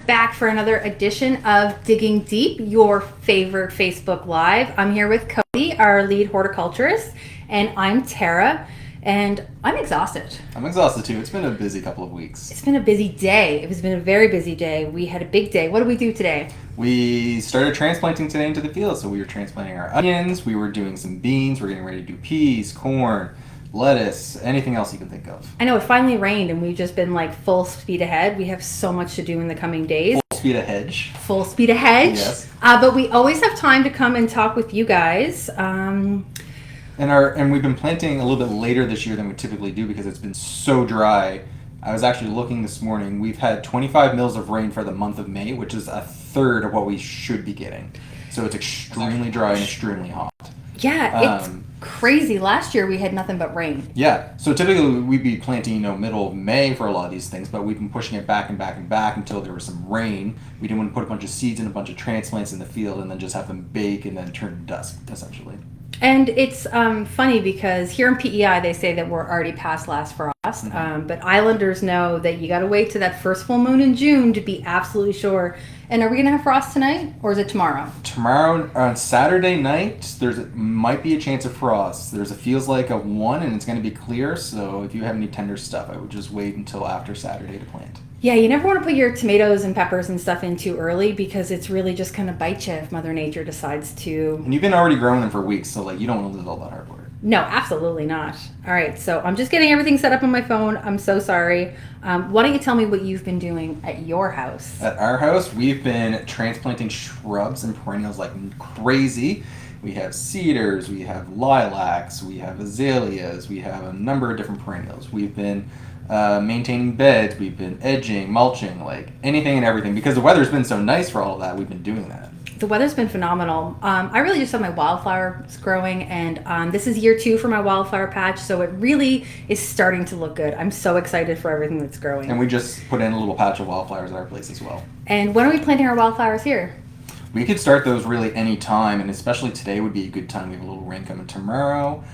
Back for another edition of Digging Deep, your favorite Facebook Live. I'm here with Cody, our lead horticulturist, and I'm Tara, and I'm exhausted. I'm exhausted too. It's been a busy couple of weeks. It's been a busy day. It has been a very busy day. We had a big day. What did we do today? We started transplanting today into the field, so we were transplanting our onions, we were doing some beans, we're getting ready to do peas, corn, lettuce, anything else you can think of. I know, it finally rained and we've just been like full speed ahead. We have so much to do in the coming days. Full speed ahead. Full speed ahead. Yes. But we always have time to come and talk with you guys. And we've been planting a little bit later this year than we typically do because it's been so dry. I was actually looking this morning. We've had 25 mils of rain for the month of May, which is a third of what we should be getting. So it's extremely dry and extremely hot. Yeah, it's crazy. Last year we had nothing but rain. Yeah, so typically we'd be planting, middle of May for a lot of these things, but we've been pushing it back and back and back until there was some rain. We didn't want to put a bunch of seeds and a bunch of transplants in the field and then just have them bake and then turn to dust, essentially. And it's funny because here in PEI they say that we're already past last frost, but Islanders know that you got to wait to that first full moon in June to be absolutely sure. And are we going to have frost tonight or is it tomorrow? Tomorrow, on Saturday night, might be a chance of frost. Feels like a 1 and it's going to be clear, so if you have any tender stuff, I would just wait until after Saturday to plant. Yeah, you never want to put your tomatoes and peppers and stuff in too early because it's really just kind of bite you if Mother Nature decides to... And you've been already growing them for weeks, so you don't want to lose all that hard work. No, absolutely not. All right, so I'm just getting everything set up on my phone. I'm so sorry. Why don't you tell me what you've been doing at your house? At our house, we've been transplanting shrubs and perennials like crazy. We have cedars, we have lilacs, we have azaleas, we have a number of different perennials. We've been maintaining beds, we've been edging, mulching, like anything and everything. Because the weather's been so nice for all of that, we've been doing that. The weather's been phenomenal. I really just saw my wildflowers growing, and this is year 2 for my wildflower patch, so it really is starting to look good. I'm so excited for everything that's growing. And we just put in a little patch of wildflowers at our place as well. And when are we planting our wildflowers here? We could start those really any time, and especially today would be a good time. We have a little rain coming tomorrow.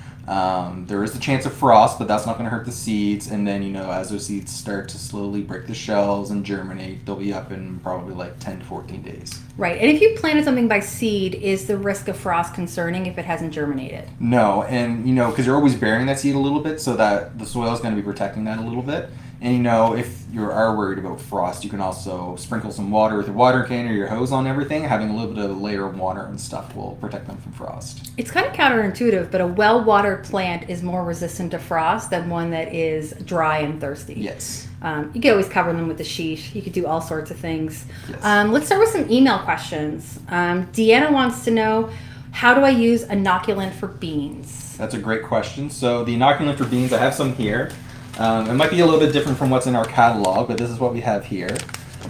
There is the chance of frost, but that's not going to hurt the seeds. And then, as those seeds start to slowly break the shells and germinate, they'll be up in probably like 10 to 14 days. Right. And if you planted something by seed, is the risk of frost concerning if it hasn't germinated? No. And, because you're always burying that seed a little bit so that the soil is going to be protecting that a little bit. And, if you are worried about frost, you can also sprinkle some water with your water can or your hose on everything. Having a little bit of a layer of water and stuff will protect them from frost. It's kind of counterintuitive, but a well-watered plant is more resistant to frost than one that is dry and thirsty. Yes. You could always cover them with a sheet. You could do all sorts of things. Yes. Let's start with some email questions. Deanna wants to know, how do I use inoculant for beans? That's a great question. So the inoculant for beans, I have some here. It might be a little bit different from what's in our catalog, but this is what we have here.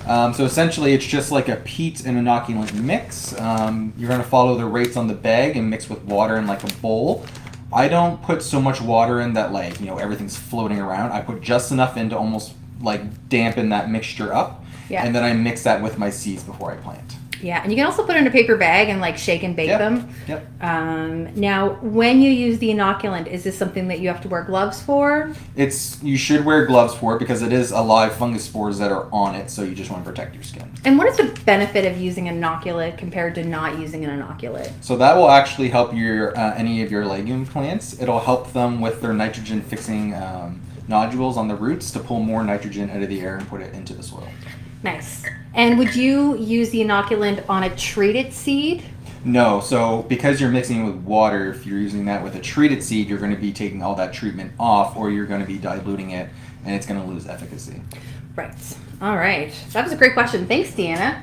So essentially, it's just like a peat and inoculant mix. You're going to follow the rates on the bag and mix with water in like a bowl. I don't put so much water in that everything's floating around. I put just enough in to almost dampen that mixture up. Yeah. And then I mix that with my seeds before I plant. Yeah, and you can also put it in a paper bag and shake and bake them. Yep. Now, when you use the inoculant, is this something that you have to wear gloves for? You should wear gloves for it because it is alive fungus spores that are on it, so you just want to protect your skin. And what is the benefit of using an inoculant compared to not using an inoculant? So that will actually help any of your legume plants. It'll help them with their nitrogen fixing nodules on the roots to pull more nitrogen out of the air and put it into the soil. Nice. And would you use the inoculant on a treated seed? No, so because you're mixing it with water, if you're using that with a treated seed, you're going to be taking all that treatment off, or you're going to be diluting it, and it's going to lose efficacy. Right. All right. That was a great question. Thanks, Deanna.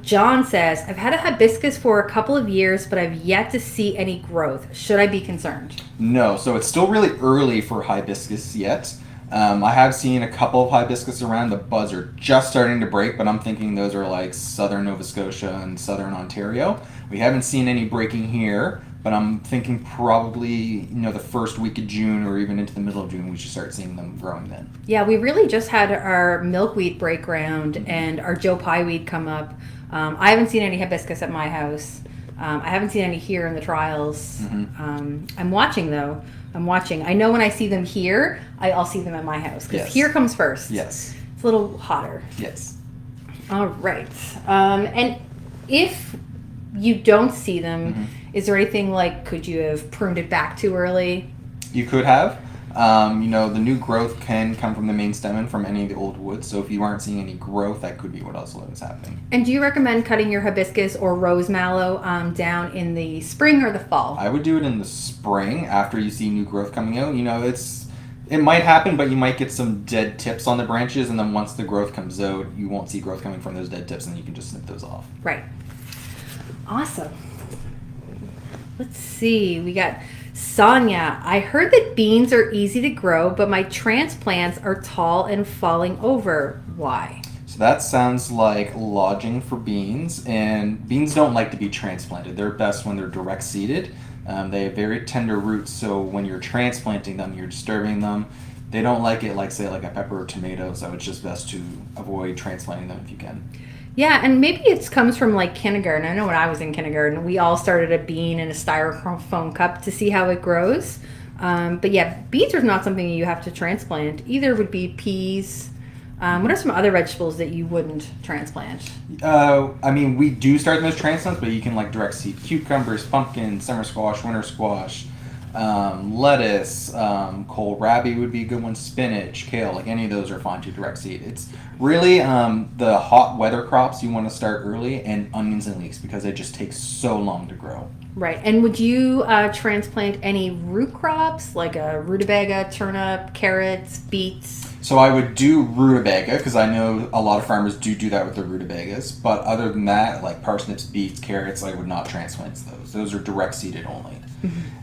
John says, I've had a hibiscus for a couple of years, but I've yet to see any growth. Should I be concerned? No, so it's still really early for hibiscus yet. I have seen a couple of hibiscus around. The buds are just starting to break, but I'm thinking those are like southern Nova Scotia and southern Ontario. We haven't seen any breaking here, but I'm thinking probably, the first week of June or even into the middle of June, we should start seeing them growing then. Yeah, we really just had our milkweed break ground and our Joe Pye weed come up. I haven't seen any hibiscus at my house. I haven't seen any here in the trials. Mm-hmm. I'm watching, though. I know when I see them here, I'll see them at my house. Because Yes. here comes first. Yes. It's a little hotter. Yes. All right. And if you don't see them, is there anything like, could you have pruned it back too early? You could have. The new growth can come from the main stem and from any of the old wood. So if you aren't seeing any growth, that could be what else is happening. And do you recommend cutting your hibiscus or rose mallow down in the spring or the fall? I would do it in the spring after you see new growth coming out. It might happen, but you might get some dead tips on the branches, and then once the growth comes out, you won't see growth coming from those dead tips, and you can just snip those off. Right. Awesome. Let's see. We got Sonia. I heard that beans are easy to grow, but my transplants are tall and falling over. Why? So that sounds like lodging for beans, and beans don't like to be transplanted. They're best when they're direct seeded. They have very tender roots, so when you're transplanting them, you're disturbing them. They don't like it like, say, like a pepper or tomato, so it's just best to avoid transplanting them if you can. Yeah, and maybe it comes from like kindergarten. I know when I was in kindergarten, we all started a bean in a styrofoam cup to see how it grows. But yeah, beans are not something you have to transplant. Either would be peas. What are some other vegetables that you wouldn't transplant? We do start them as transplants, but you can like direct seed cucumbers, pumpkins, summer squash, winter squash, lettuce, kohlrabi would be a good one, spinach, kale, like any of those are fine to direct seed. It's really the hot weather crops you want to start early, and onions and leeks because they just take so long to grow. Right. And would you transplant any root crops like a rutabaga, turnip, carrots, beets? So I would do rutabaga because I know a lot of farmers do that with their rutabagas. But other than that, like parsnips, beets, carrots, I would not transplant those. Those are direct seeded only.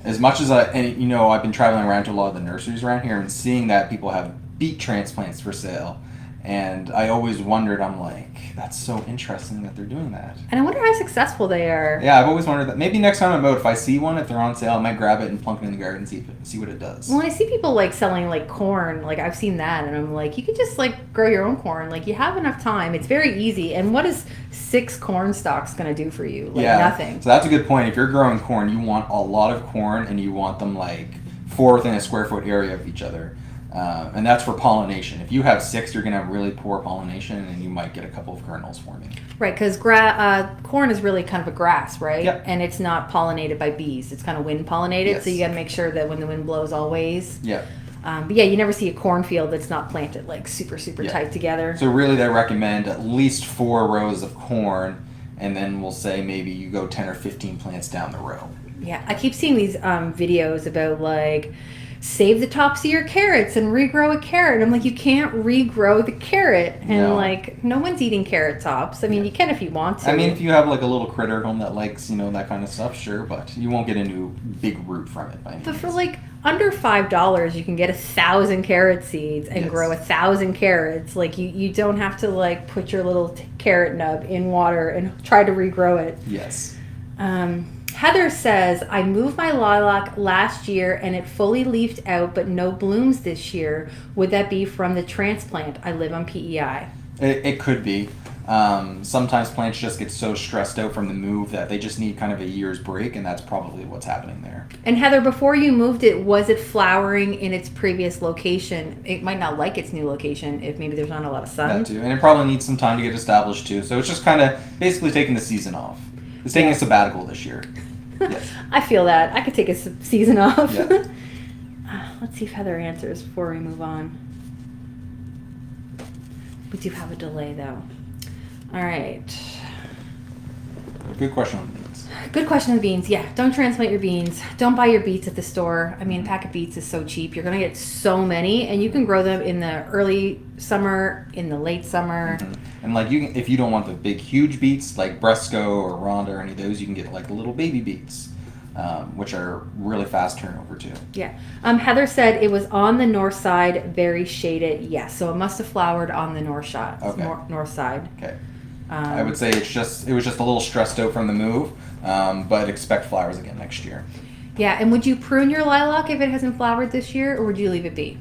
As much as I've been traveling around to a lot of the nurseries around here and seeing that people have beet transplants for sale. And I always wondered, I'm like, that's so interesting that they're doing that. And I wonder how successful they are. Yeah, I've always wondered that. Maybe next time I'm out, if I see one, if they're on sale, I might grab it and plunk it in the garden and see what it does. Well, I see people like selling like corn, like I've seen that, and I'm like, you could just like grow your own corn. Like you have enough time. It's very easy. And what is 6 corn stalks going to do for you? Like nothing. So that's a good point. If you're growing corn, you want a lot of corn and you want them like 4 within a square foot area of each other. And that's for pollination. If you have 6, you're going to have really poor pollination, and you might get a couple of kernels forming. Right, because corn is really kind of a grass, right? Yep. And it's not pollinated by bees. It's kind of wind pollinated, Yes. so you got to make sure that when the wind blows always. Yeah. But yeah, you never see a cornfield that's not planted like super tight together. So really they recommend at least 4 rows of corn, and then we'll say maybe you go 10 or 15 plants down the row. Yeah, I keep seeing these videos about like save the tops of your carrots and regrow a carrot. I'm like, you can't regrow the carrot, and like no one's eating carrot tops. I mean, you can if you want to. I mean, if you have like a little critter at home that likes that kind of stuff, sure, but you won't get a new big root from it by any But means. for like under $5, you can get 1,000 carrot seeds and grow 1,000 carrots. Like you don't have to like put your little carrot nub in water and try to regrow it. Yes. Heather says, I moved my lilac last year and it fully leafed out, but no blooms this year. Would that be from the transplant? I live on PEI. It could be. Sometimes plants just get so stressed out from the move that they just need kind of a year's break, and that's probably what's happening there. And Heather, before you moved it, was it flowering in its previous location? It might not like its new location if maybe there's not a lot of sun. That too. And it probably needs some time to get established too. So it's just kind of basically taking the season off. It's taking a sabbatical this year. Yes. I feel that. I could take a season off. Yeah. Let's see if Heather answers before we move on. We do have a delay though. All right. Good question on the beans. Good question on the beans. Yeah, don't transplant your beans. Don't buy your beets at the store. I mean, a pack of beets is so cheap. You're going to get so many, and you can grow them in the early summer, in the late summer. Mm-hmm. And like if you don't want the big, huge beets like Bresco or Rhonda or any of those, you can get like little baby beets, which are really fast turnover too. Yeah. Heather said it was on the north side, very shaded. Yes, so it must have flowered on the north side. Okay. North side. Okay. I would say it was just a little stressed out from the move, but expect flowers again next year. Yeah, and would you prune your lilac if it hasn't flowered this year, or would you leave it be?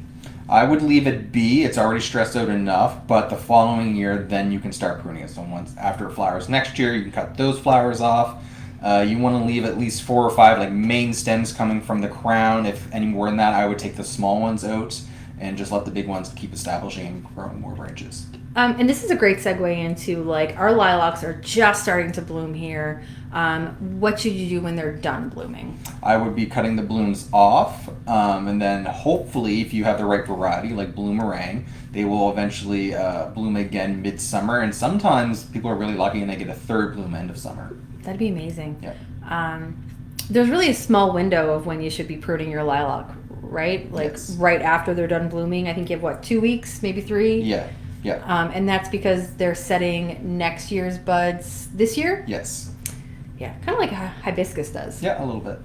I would leave it be. It's already stressed out enough, but the following year, then you can start pruning it. So once after it flowers next year, you can cut those flowers off. You want to leave at least 4 or 5 like main stems coming from the crown. If any more than that, I would take the small ones out and just let the big ones keep establishing and growing more branches. And this is a great segue into like our lilacs are just starting to bloom here. What should you do when they're done blooming? I would be cutting the blooms off, and then hopefully, if you have the right variety, like bloomerang, they will eventually bloom again midsummer. And sometimes people are really lucky and they get a third bloom end of summer. That'd be amazing. Yeah. There's really a small window of when you should be pruning your lilac, right? Like Yes. right after they're done blooming. I think you have what, 2 weeks, maybe 3? Yeah. Yeah. And that's because they're setting next year's buds this year. Yes. Yeah, kind of like hibiscus does. Yeah, a little bit.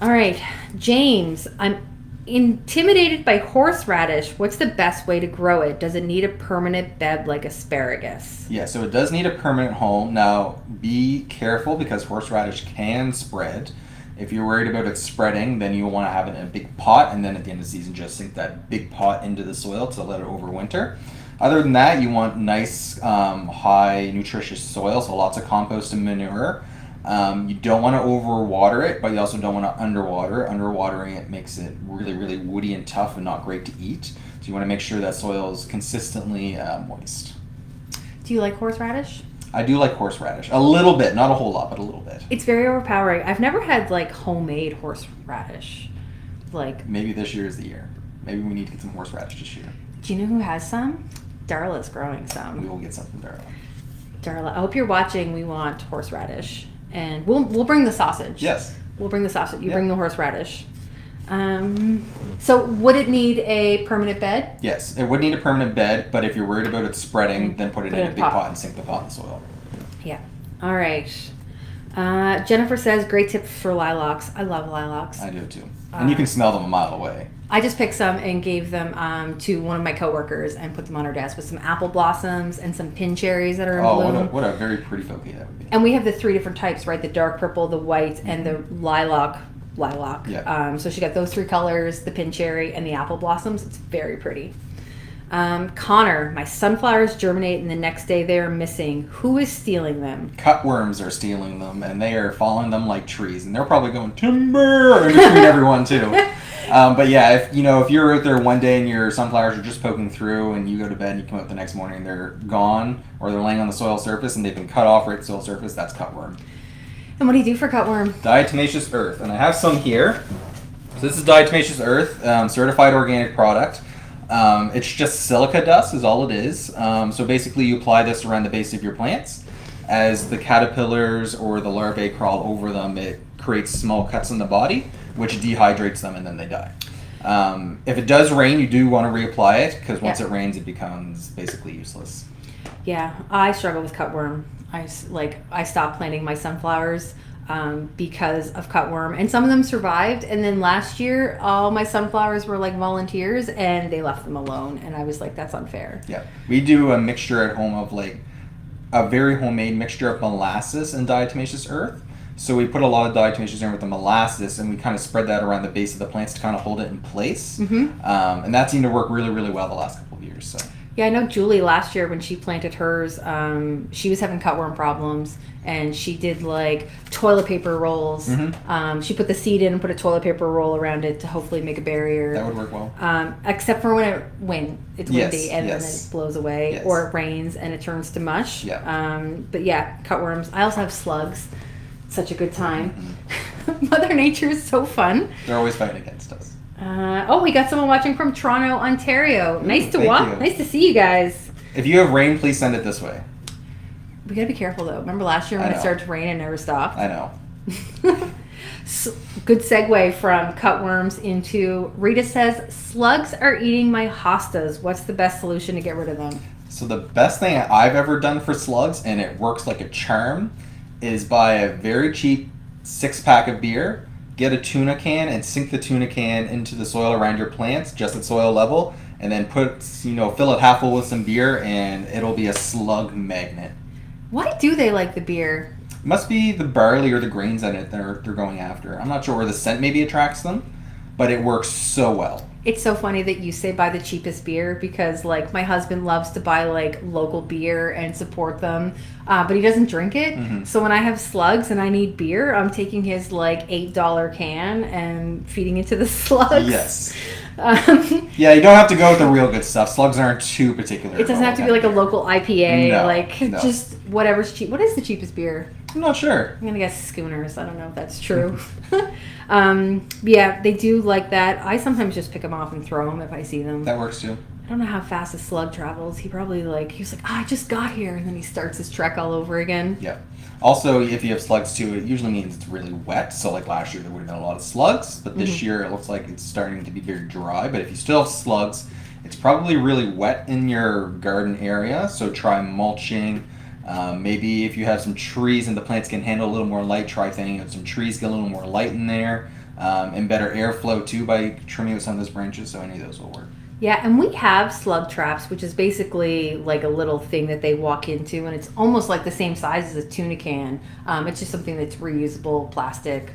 All right, James, I'm intimidated by horseradish. What's the best way to grow it? Does it need a permanent bed like asparagus? Yeah, so it does need a permanent home. Now, be careful because horseradish can spread. If you're worried about it spreading, then you'll want to have it in a big pot, and then at the end of the season, just sink that big pot into the soil to let it overwinter. Other than that, you want nice, high nutritious soil, so lots of compost and manure. You don't want to overwater it, but you also don't want to underwater it. Underwatering it makes it really, really woody and tough and not great to eat. So you want to make sure that soil is consistently moist. Do you like horseradish? I do like horseradish. A little bit, not a whole lot, but a little bit. It's very overpowering. I've never had like homemade horseradish. Like, Maybe this year is the year. Maybe we need to get some horseradish this year. do you know who has some? Darla's growing We some. will get some from Darla. Darla, I hope you're watching. We want horseradish, and we'll bring the sausage. Yes. We'll bring the sausage. You Yeah. bring the horseradish. So would it need a permanent bed? Yes, it would need a permanent bed, but if you're worried about it spreading, then put it in a big pot and sink the pot in the soil. Yeah. All right. Jennifer says, great tip for lilacs. I love lilacs. I do too. And you can smell them a mile away. I just picked some and gave them to one of my coworkers and put them on her desk with some apple blossoms and some pin cherries that are in bloom. What a very pretty bouquet that would be. And we have the 3 different types, right? The dark purple, the white, and the lilac. Yeah. So she got those 3 colors, the pin cherry and the apple blossoms. It's very pretty. Connor, my sunflowers germinate and the next day they are missing. Who is stealing them? Cutworms are stealing them, and they are following them like trees, and they're probably going timber in between everyone too. But yeah, if you're out there one day and your sunflowers are just poking through, and you go to bed and you come out the next morning and they're gone, or they're laying on the soil surface and they've been cut off right at the soil surface, that's cutworm. And what do you do for cutworm? Diatomaceous earth, and I have some here. So this is diatomaceous earth, certified organic product. It's just silica dust is all it is. So basically you apply this around the base of your plants. As the caterpillars or the larvae crawl over them, it creates small cuts in the body, which dehydrates them and then they die. If it does rain, you do want to reapply it because once it rains, it becomes basically useless. Yeah, I struggle with cutworm. I stopped planting my sunflowers because of cutworm, and some of them survived. And then last year, all my sunflowers were like volunteers, and they left them alone. And I was like, that's unfair. Yeah, we do a mixture at home of like a very homemade mixture of molasses and diatomaceous earth. So we put a lot of diatomaceous earth with the molasses, and we kind of spread that around the base of the plants to kind of hold it in place. Mm-hmm. And that seemed to work really, really well the last couple of years. So. Yeah, I know Julie last year when she planted hers, she was having cutworm problems, and she did like toilet paper rolls. Mm-hmm. She put the seed in and put a toilet paper roll around it to hopefully make a barrier. That would work well. Except for when it's windy and then yes. it blows away, Yes. or it rains and it turns to mush. Yeah. But yeah, cutworms. I also have slugs. Such a good time. Mm-hmm. Mother Nature is so fun. They're always fighting against us. We got someone watching from Toronto, Ontario. Nice to thank you. Nice to see you guys. If you have rain, please send it this way. We gotta be careful though. Remember last year when I it know. started to rain and never stopped? I know. So, good segue from cutworms into Rita says, slugs are eating my hostas. What's the best solution to get rid of them? So the best thing I've ever done for slugs, and it works like a charm, is buy a very cheap 6-pack of beer, get a tuna can, and sink the tuna can into the soil around your plants, just at soil level, and then fill it half full with some beer, and it'll be a slug magnet. Why do they like the beer? It must be the barley or the grains in it they're going after. I'm not sure where the scent maybe attracts them, but it works so well. It's so funny that you say buy the cheapest beer because, like, my husband loves to buy, like, local beer and support them, but he doesn't drink it. So when I have slugs and I need beer, I'm taking his, like, $8 can and feeding it to the slugs. Yes. Yeah, you don't have to go with the real good stuff. Slugs aren't too particular. It doesn't have to be like a local IPA. No. Just whatever's cheap. What is the cheapest beer? I'm not sure. I'm gonna guess Schooners. I don't know if that's true. Yeah, they do like that. I sometimes just pick them off and throw them if I see them. That works too. I don't know how fast a slug travels. He probably he was like, I just got here, and then he starts his trek all over again. Yeah. Also, if you have slugs too, it usually means it's really wet. So like last year there would have been a lot of slugs, but this year it looks like it's starting to be very dry. But if you still have slugs, it's probably really wet in your garden area. So try mulching. Maybe if you have some trees and the plants can handle a little more light, try thinning out some trees, get a little more light in there, and better airflow too by trimming out some of those branches. So any of those will work. Yeah, and we have slug traps, which is basically like a little thing that they walk into, and it's almost like the same size as a tuna can. It's just something that's reusable plastic,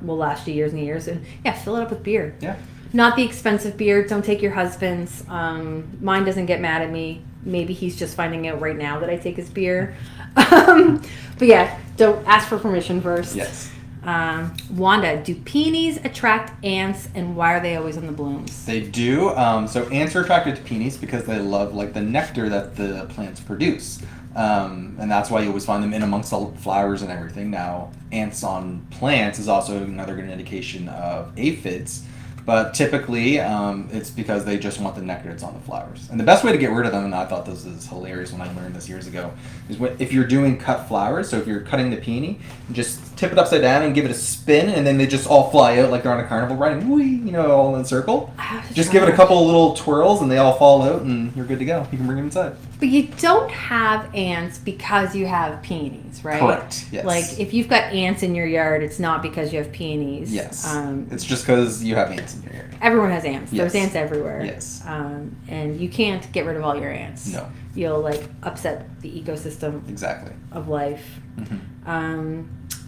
will last you years and years. And yeah, fill it up with beer. Yeah. Not the expensive beer. Don't take your husband's. Mine doesn't get mad at me. Maybe he's just finding out right now that I take his beer. But yeah, don't ask for permission first. Yes. Wanda, do peonies attract ants, and why are they always on the blooms? They do. So ants are attracted to peonies because they love like the nectar that the plants produce. And that's why you always find them in amongst the flowers and everything. Now, ants on plants is also another good indication of aphids. But typically, it's because they just want the nectar that's on the flowers. And the best way to get rid of them, and I thought this is hilarious when I learned this years ago, is if you're doing cut flowers, so if you're cutting the peony, just tip it upside down and give it a spin, and then they just all fly out like they're on a carnival ride, and whee, all in a circle. Just give it a couple of little twirls, and they all fall out, and you're good to go. You can bring them inside. But you don't have ants because you have peonies, right? Correct, yes. Like, if you've got ants in your yard, it's not because you have peonies. Yes. It's just because you have ants in your yard. Everyone has ants. Yes. There's ants everywhere. Yes. And you can't get rid of all your ants. No. You'll, upset the ecosystem Exactly. of life. Mm-hmm.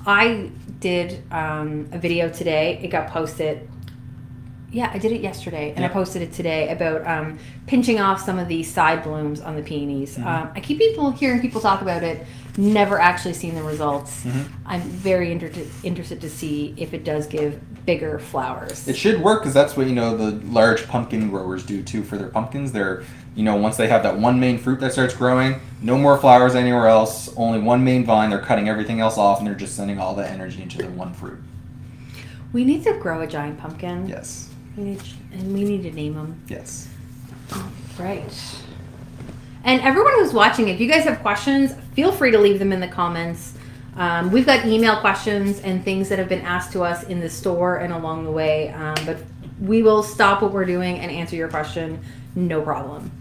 I did a video today. It got posted. Yeah, I did it yesterday, and I posted it today about pinching off some of the side blooms on the peonies. I keep hearing people talk about it, never actually seen the results. I'm very interested to see if it does give bigger flowers. It should work because that's what, the large pumpkin growers do too for their pumpkins. They're, once they have that one main fruit that starts growing, no more flowers anywhere else, only one main vine, they're cutting everything else off and they're just sending all that energy into the one fruit. We need to grow a giant pumpkin. Yes. We need to name them. Yes. Right. And everyone who's watching, if you guys have questions, feel free to leave them in the comments. We've got email questions and things that have been asked to us in the store and along the way. But we will stop what we're doing and answer your question. No problem.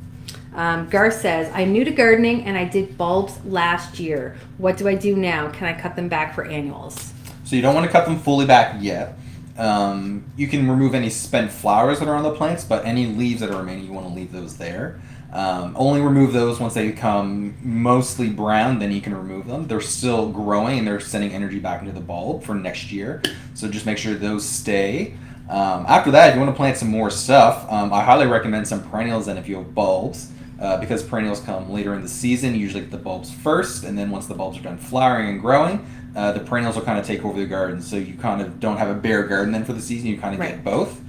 Garth says, I'm new to gardening and I did bulbs last year. What do I do now? Can I cut them back for annuals? So you don't want to cut them fully back yet. You can remove any spent flowers that are on the plants, but any leaves that are remaining, you want to leave those there. Only remove those once they become mostly brown, then you can remove them. They're still growing and they're sending energy back into the bulb for next year. So just make sure those stay. After that, if you want to plant some more stuff, I highly recommend some perennials then if you have bulbs. Because perennials come later in the season, you usually get the bulbs first, and then once the bulbs are done flowering and growing, the perennials will kind of take over the garden. So you kind of don't have a bare garden then for the season, you kind of get both.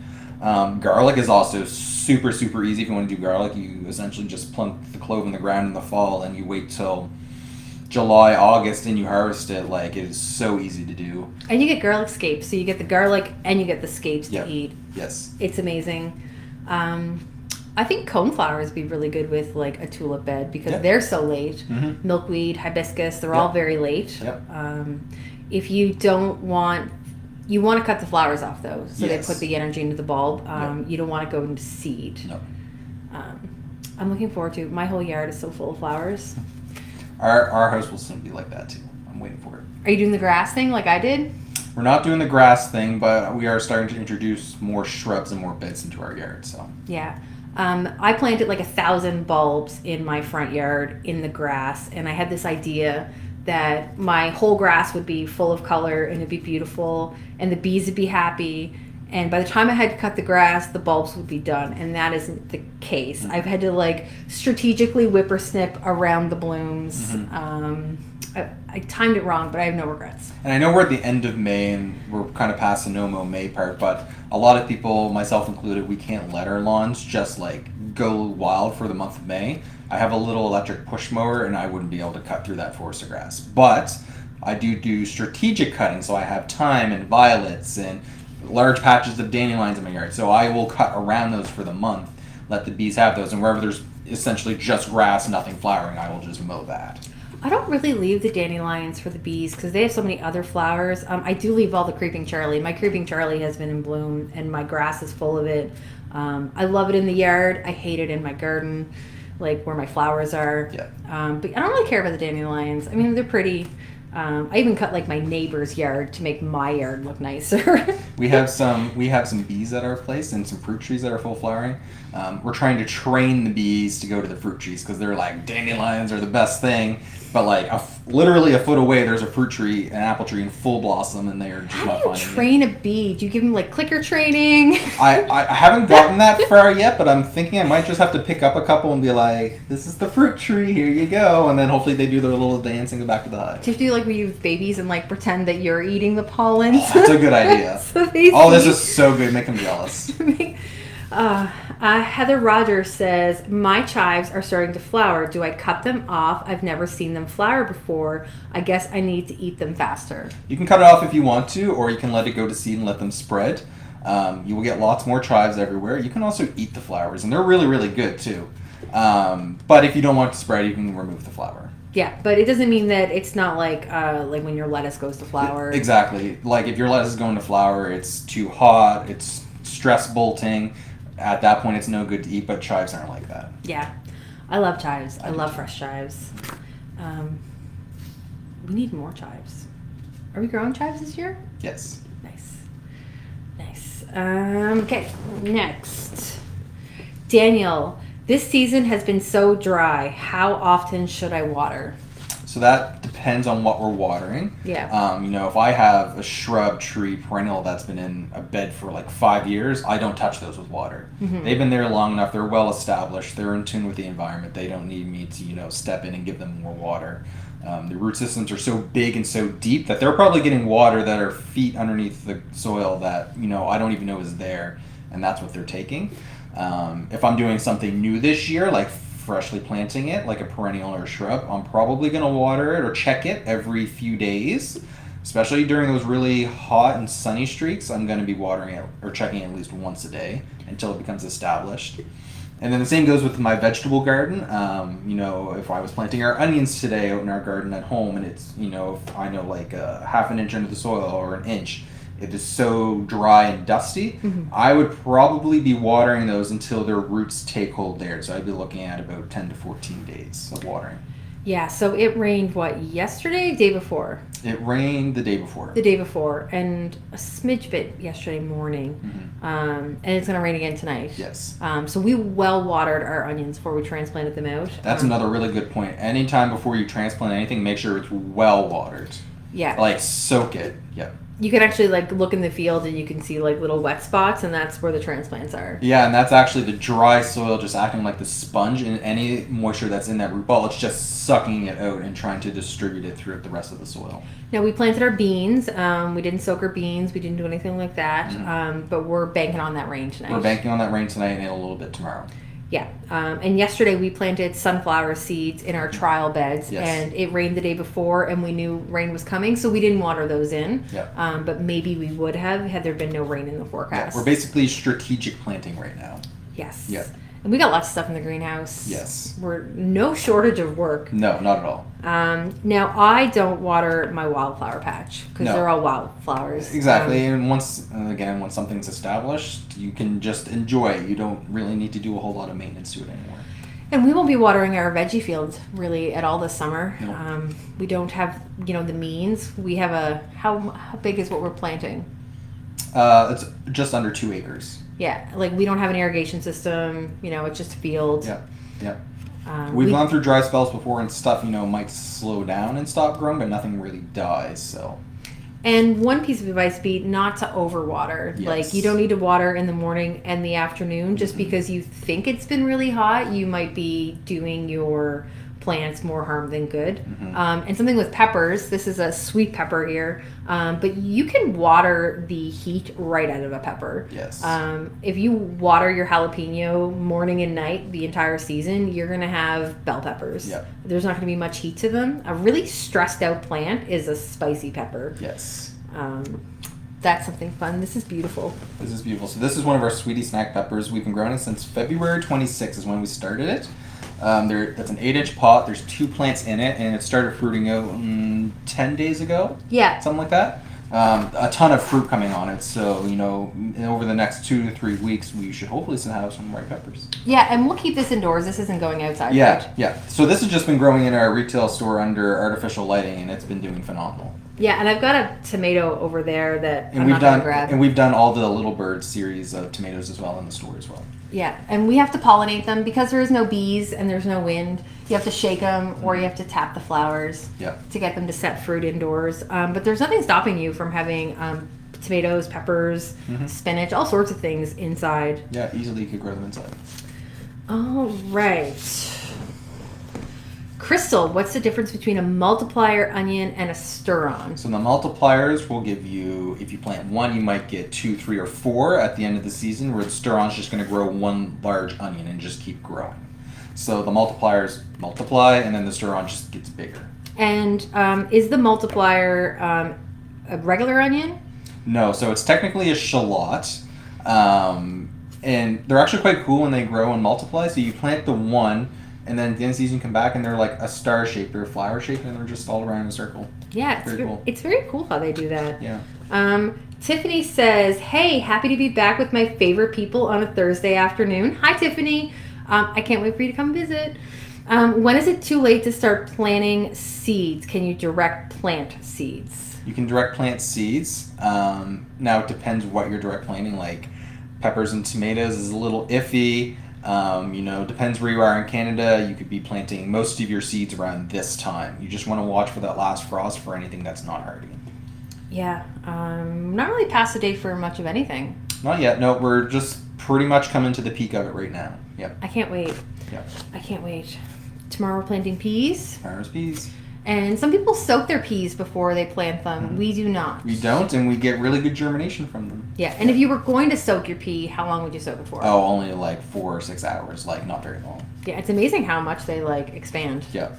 Garlic is also super, super easy. If you want to do garlic, you essentially just plunk the clove in the ground in the fall and you wait till July, August, and you harvest it. It is so easy to do. And you get garlic scapes, so you get the garlic and you get the scapes to eat. Yes. It's amazing. I think coneflowers would be really good with a tulip bed because they're so late. Milkweed, hibiscus, they're all very late. If you don't want, you want to cut the flowers off though, so they put the energy into the bulb. You don't want to go into seed. No. I'm looking forward to, my whole yard is so full of flowers. Our house will soon be like that too. I'm waiting for it. Are you doing the grass thing like I did? We're not doing the grass thing, but we are starting to introduce more shrubs and more beds into our yard. So yeah. I planted 1,000 bulbs in my front yard in the grass, and I had this idea that my whole grass would be full of color and it'd be beautiful and the bees would be happy And by the time I had to cut the grass, the bulbs would be done, and that isn't the case. Mm-hmm. I've had to like strategically whippersnip around the blooms. Mm-hmm. I timed it wrong, but I have no regrets. And I know we're at the end of May and we're kind of past the no-mow May part, but a lot of people, myself included, we can't let our lawns just like go wild for the month of May. I have a little electric push mower and I wouldn't be able to cut through that forest of grass. But I do strategic cutting, so I have thyme and violets and large patches of dandelions in my yard. So I will cut around those for the month, let the bees have those, and wherever there's essentially just grass, nothing flowering, I will just mow that. I don't really leave the dandelions for the bees because they have so many other flowers. I do leave all the creeping Charlie. My creeping Charlie has been in bloom and my grass is full of it. I love it in the yard. I hate it in my garden, like where my flowers are. Yeah. But I don't really care about the dandelions. I mean, they're pretty. I even cut like my neighbor's yard to make my yard look nicer. We have some bees at our place and some fruit trees that are full flowering. We're trying to train the bees to go to the fruit trees because they're like, dandelions are the best thing. But like literally a foot away, there's a fruit tree, an apple tree in full blossom, and they are just How not do you finding train a bee? Do you give them like clicker training? I haven't gotten that far yet, but I'm thinking I might just have to pick up a couple and be like, this is the fruit tree, here you go. And then hopefully they do their little dance and go back to the hive. Do you do like we use babies and like pretend that you're eating the pollens? Oh, that's a good idea. So they This see- is so good, make them jealous. Heather Rogers says, my chives are starting to flower. Do I cut them off? I've never seen them flower before. I guess I need to eat them faster. You can cut it off if you want to, or you can let it go to seed and let them spread. You will get lots more chives everywhere. You can also eat the flowers, and they're really, really good too. But if you don't want to spread, you can remove the flower. Yeah, but it doesn't mean that it's not like when your lettuce goes to flower. Exactly. Like if your lettuce is going to flower, it's too hot, it's stress bolting. At that point, it's no good to eat, but chives aren't like that. Yeah. I love chives. I love fresh chives. We need more chives. Are we growing chives this year? Yes. Nice. Okay, next. Daniel, this season has been so dry. How often should I water? So that depends on what we're watering. Yeah. If I have a shrub, tree, perennial that's been in a bed for like 5 years, I don't touch those with water. Mm-hmm. They've been there long enough. They're well established. They're in tune with the environment. They don't need me to, step in and give them more water. The root systems are so big and so deep that they're probably getting water that are feet underneath the soil that, I don't even know is there. And that's what they're taking. If I'm doing something new this year, like freshly planting it, like a perennial or a shrub, I'm probably going to water it or check it every few days. Especially during those really hot and sunny streaks, I'm going to be watering it or checking it at least once a day until it becomes established. And then the same goes with my vegetable garden. If I was planting our onions today out in our garden at home and it's, if I know like a half an inch under the soil or an inch, it is so dry and dusty, Mm-hmm. I would probably be watering those until their roots take hold there. So I'd be looking at about 10 to 14 days of watering. Yeah, so it rained, yesterday? Day before? It rained the day before. The day before, and a smidge bit yesterday morning. Mm-hmm. And it's going to rain again tonight. Yes. So we well watered our onions before we transplanted them out. That's another really good point. Anytime before you transplant anything, make sure it's well watered. Yeah. Like soak it. Yep. You can actually look in the field and you can see little wet spots, and that's where the transplants are. Yeah, and that's actually the dry soil just acting like the sponge, and any moisture that's in that root ball, it's just sucking it out and trying to distribute it throughout the rest of the soil. Now, we planted our beans. We didn't soak our beans. We didn't do anything like that. Mm-hmm. But we're banking on that rain tonight. We're banking on that rain tonight and a little bit tomorrow. Yeah. And yesterday we planted sunflower seeds in our trial beds. Yes. And it rained the day before, and we knew rain was coming, so we didn't water those in. Yeah. But maybe we would have had there been no rain in the forecast. Yeah, we're basically strategic planting right now. Yes. Yeah. And we got lots of stuff in the greenhouse. Yes. We're no shortage of work. No, not at all. Now, I don't water my wildflower patch because No. they're all wildflowers. Exactly. And once something's established, you can just enjoy it. You don't really need to do a whole lot of maintenance to it anymore. And we won't be watering our veggie fields really at all this summer. No. We don't have, the means. We have how big is what we're planting? It's just under 2 acres. Yeah, we don't have an irrigation system. It's just a field. Yeah, yeah. We've gone through dry spells before and stuff, might slow down and stop growing, but nothing really dies, so. And one piece of advice would be not to overwater. Yes. Like, you don't need to water in the morning and the afternoon. Just because you think it's been really hot, you might be doing your plants more harm than good. And something with peppers, this is a sweet pepper here, but you can water the heat right out of a pepper. Yes. If you water your jalapeno morning and night the entire season, you're going to have bell peppers. Yep. There's not going to be much heat to them. A really stressed out plant is a spicy pepper. Yes. That's something fun. This is beautiful. This is beautiful. So this is one of our sweetie snack peppers. We've been growing it since February 26th is when we started it. That's an 8-inch pot. There's 2 plants in it, and it started fruiting out 10 days ago. Yeah. Something like that. A ton of fruit coming on it. So, over the next 2 to 3 weeks, we should hopefully have some white peppers. Yeah, and we'll keep this indoors. This isn't going outside. Yeah, right? yeah. So this has just been growing in our retail store under artificial lighting, and it's been doing phenomenal. Yeah, and I've got a tomato over there that And I'm not going to grab. And we've done all the Little Bird series of tomatoes as well in the store as well. Yeah, and we have to pollinate them because there is no bees and there's no wind. You have to shake them or you have to tap the flowers to get them to set fruit indoors. But there's nothing stopping you from having tomatoes, peppers, spinach, all sorts of things inside. Yeah, easily you could grow them inside. All right. Crystal, what's the difference between a multiplier onion and a stir-on? So the multipliers will give you, if you plant 1, you might get 2, 3, or 4 at the end of the season, where the stir-on is just going to grow 1 large onion and just keep growing. So the multipliers multiply, and then the stir-on just gets bigger. And is the multiplier a regular onion? No, so it's technically a shallot. And they're actually quite cool when they grow and multiply. So you plant the 1, and then at the end of the season you come back and they're like a star shape, they're a flower shape, and they're just all around in a circle. Yeah, it's very cool how they do that. Yeah. Tiffany says, hey, happy to be back with my favorite people on a Thursday afternoon. Hi, Tiffany. I can't wait for you to come visit. When is it too late to start planting seeds? Can you direct plant seeds? You can direct plant seeds. Now it depends what you're direct planting. Like peppers and tomatoes is a little iffy. Depends where you are in Canada. You could be planting most of your seeds around this time. You just want to watch for that last frost for anything that's not hardy. Yeah, not really past the date for much of anything. Not yet. No, we're just pretty much coming to the peak of it right now. Yep. I can't wait. Yep. I can't wait. Tomorrow we're planting peas. Tomorrow's peas. And some people soak their peas before they plant them. We do not. We don't, and we get really good germination from them. Yeah, and if you were going to soak your pea, how long would you soak it for? Oh, only like 4 or 6 hours, like not very long. Yeah, it's amazing how much they expand. Yeah.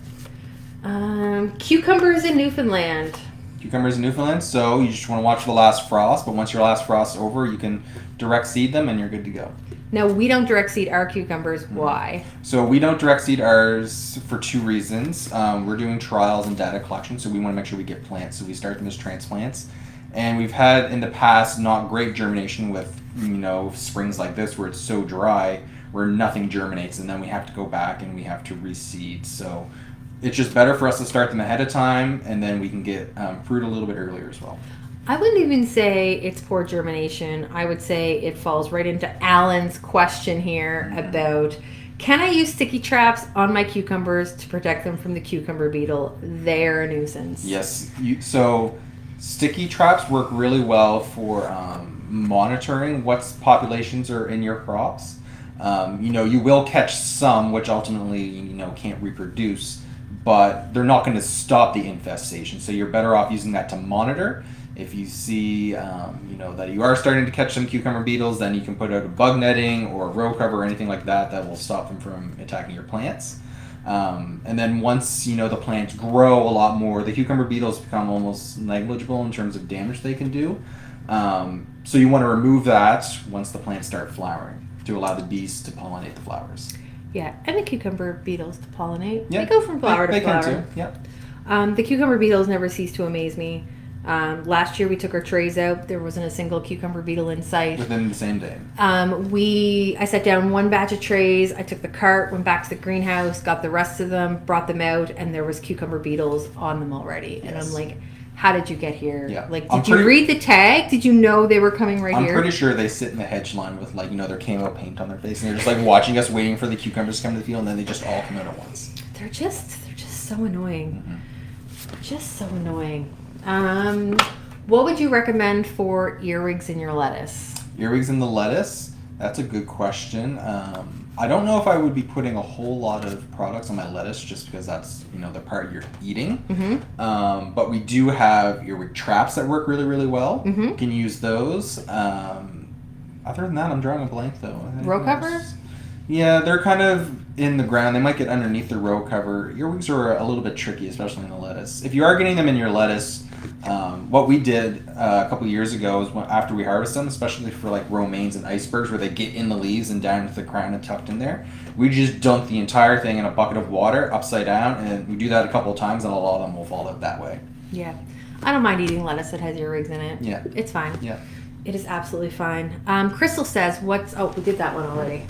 Cucumbers in Newfoundland. Cucumbers in Newfoundland, so you just want to watch for the last frost, but once your last frost's over, you can direct seed them and you're good to go. Now, we don't direct seed our cucumbers. Why? So we don't direct seed ours for 2 reasons. We're doing trials and data collection, so we want to make sure we get plants. So we start them as transplants. And we've had in the past not great germination with, springs like this where it's so dry, where nothing germinates, and then we have to go back and we have to reseed. So it's just better for us to start them ahead of time, and then we can get fruit a little bit earlier as well. I wouldn't even say it's poor germination. I would say it falls right into Alan's question here about, can I use sticky traps on my cucumbers to protect them from the cucumber beetle? They're a nuisance. Yes. So sticky traps work really well for monitoring what populations are in your crops. You will catch some, which ultimately, can't reproduce, but they're not going to stop the infestation. So you're better off using that to monitor. If you see, that you are starting to catch some cucumber beetles, then you can put out a bug netting or a row cover or anything like that that will stop them from attacking your plants. And then once, the plants grow a lot more, the cucumber beetles become almost negligible in terms of damage they can do. So you want to remove that once the plants start flowering to allow the bees to pollinate the flowers. Yeah, and the cucumber beetles to pollinate. Yeah, they go from flower to flower. They can too, yeah. The cucumber beetles never cease to amaze me. Last year we took our trays out. There wasn't a single cucumber beetle in sight. Within the same day. I set down 1 batch of trays. I took the cart, went back to the greenhouse, got the rest of them, brought them out, and there was cucumber beetles on them already. Yes. And I'm like, how did you get here? Yeah. Did you read the tag? Did you know they were coming here? I'm pretty sure they sit in the hedge line with their camo paint on their face, and they're just watching us, waiting for the cucumbers to come to the field, and then they just all come out at once. They're just so annoying. Just so annoying. What would you recommend for earwigs in your lettuce? Earwigs in the lettuce? That's a good question. I don't know if I would be putting a whole lot of products on my lettuce just because that's, the part you're eating. Mm-hmm. But we do have earwig traps that work really, really well. Mm-hmm. You can use those. Other than that, I'm drawing a blank though. Row covers? Yeah, they're kind of in the ground. They might get underneath the row cover. Earwigs are a little bit tricky, especially in the lettuce. If you are getting them in your lettuce, what we did a couple years ago is after we harvest them, especially for like romaines and icebergs where they get in the leaves and down into the crown and tucked in there, we just dunk the entire thing in a bucket of water upside down, and we do that a couple of times and a lot of them will fall out that way. Yeah. I don't mind eating lettuce that has earwigs in it. Yeah. It's fine. Yeah. It is absolutely fine. Crystal says, we did that one already.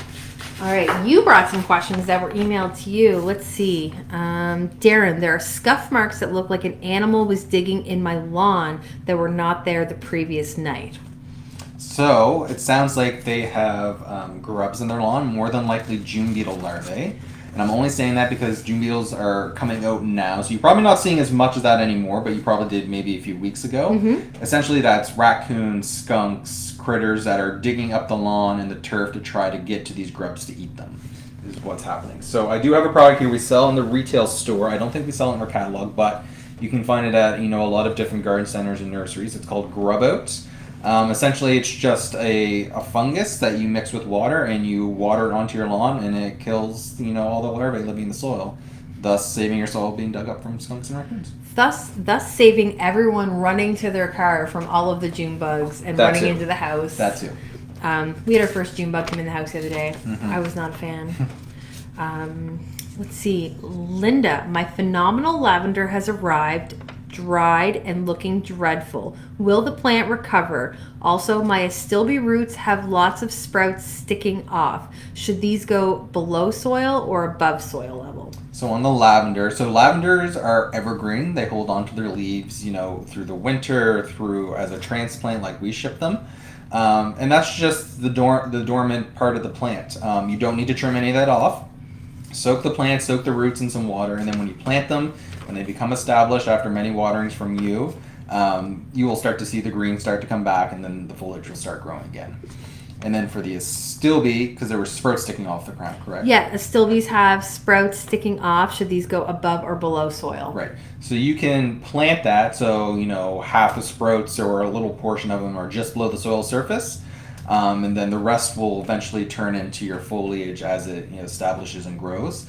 All right, you brought some questions that were emailed to you. Let's see. Darren, there are scuff marks that look like an animal was digging in my lawn that were not there the previous night. So it sounds like they have grubs in their lawn, more than likely June beetle larvae. And I'm only saying that because June beetles are coming out now. So you're probably not seeing as much of that anymore, but you probably did maybe a few weeks ago. Mm-hmm. Essentially, that's raccoons, skunks, critters that are digging up the lawn and the turf to try to get to these grubs to eat them, is what's happening. So I do have a product here we sell in the retail store. I don't think we sell it in our catalog, but you can find it at a lot of different garden centers and nurseries. It's called Grub Out. Essentially, it's just a fungus that you mix with water and you water it onto your lawn, and it kills all the larvae living in the soil, thus saving your soil being dug up from skunks and raccoons. Thus saving everyone running to their car from all of the June bugs and running into the house. That too. We had our first June bug come in the house the other day. Mm-hmm. I was not a fan. Let's see. Linda, my phenomenal lavender has arrived, dried and looking dreadful. Will the plant recover? Also, my astilbe roots have lots of sprouts sticking off. Should these go below soil or above soil level? So on the lavender, lavenders are evergreen. They hold on to their leaves, through the winter, through as a transplant like we ship them. And that's just the dormant part of the plant. You don't need to trim any of that off. Soak the plant, soak the roots in some water, and then when you plant them, when they become established after many waterings from you, you will start to see the green start to come back, and then the foliage will start growing again. And then for the astilbe, because there were sprouts sticking off the crown, correct? Yeah, astilbes have sprouts sticking off. Should these go above or below soil? Right. So you can plant that so, half the sprouts or a little portion of them are just below the soil surface. And then the rest will eventually turn into your foliage as it establishes and grows.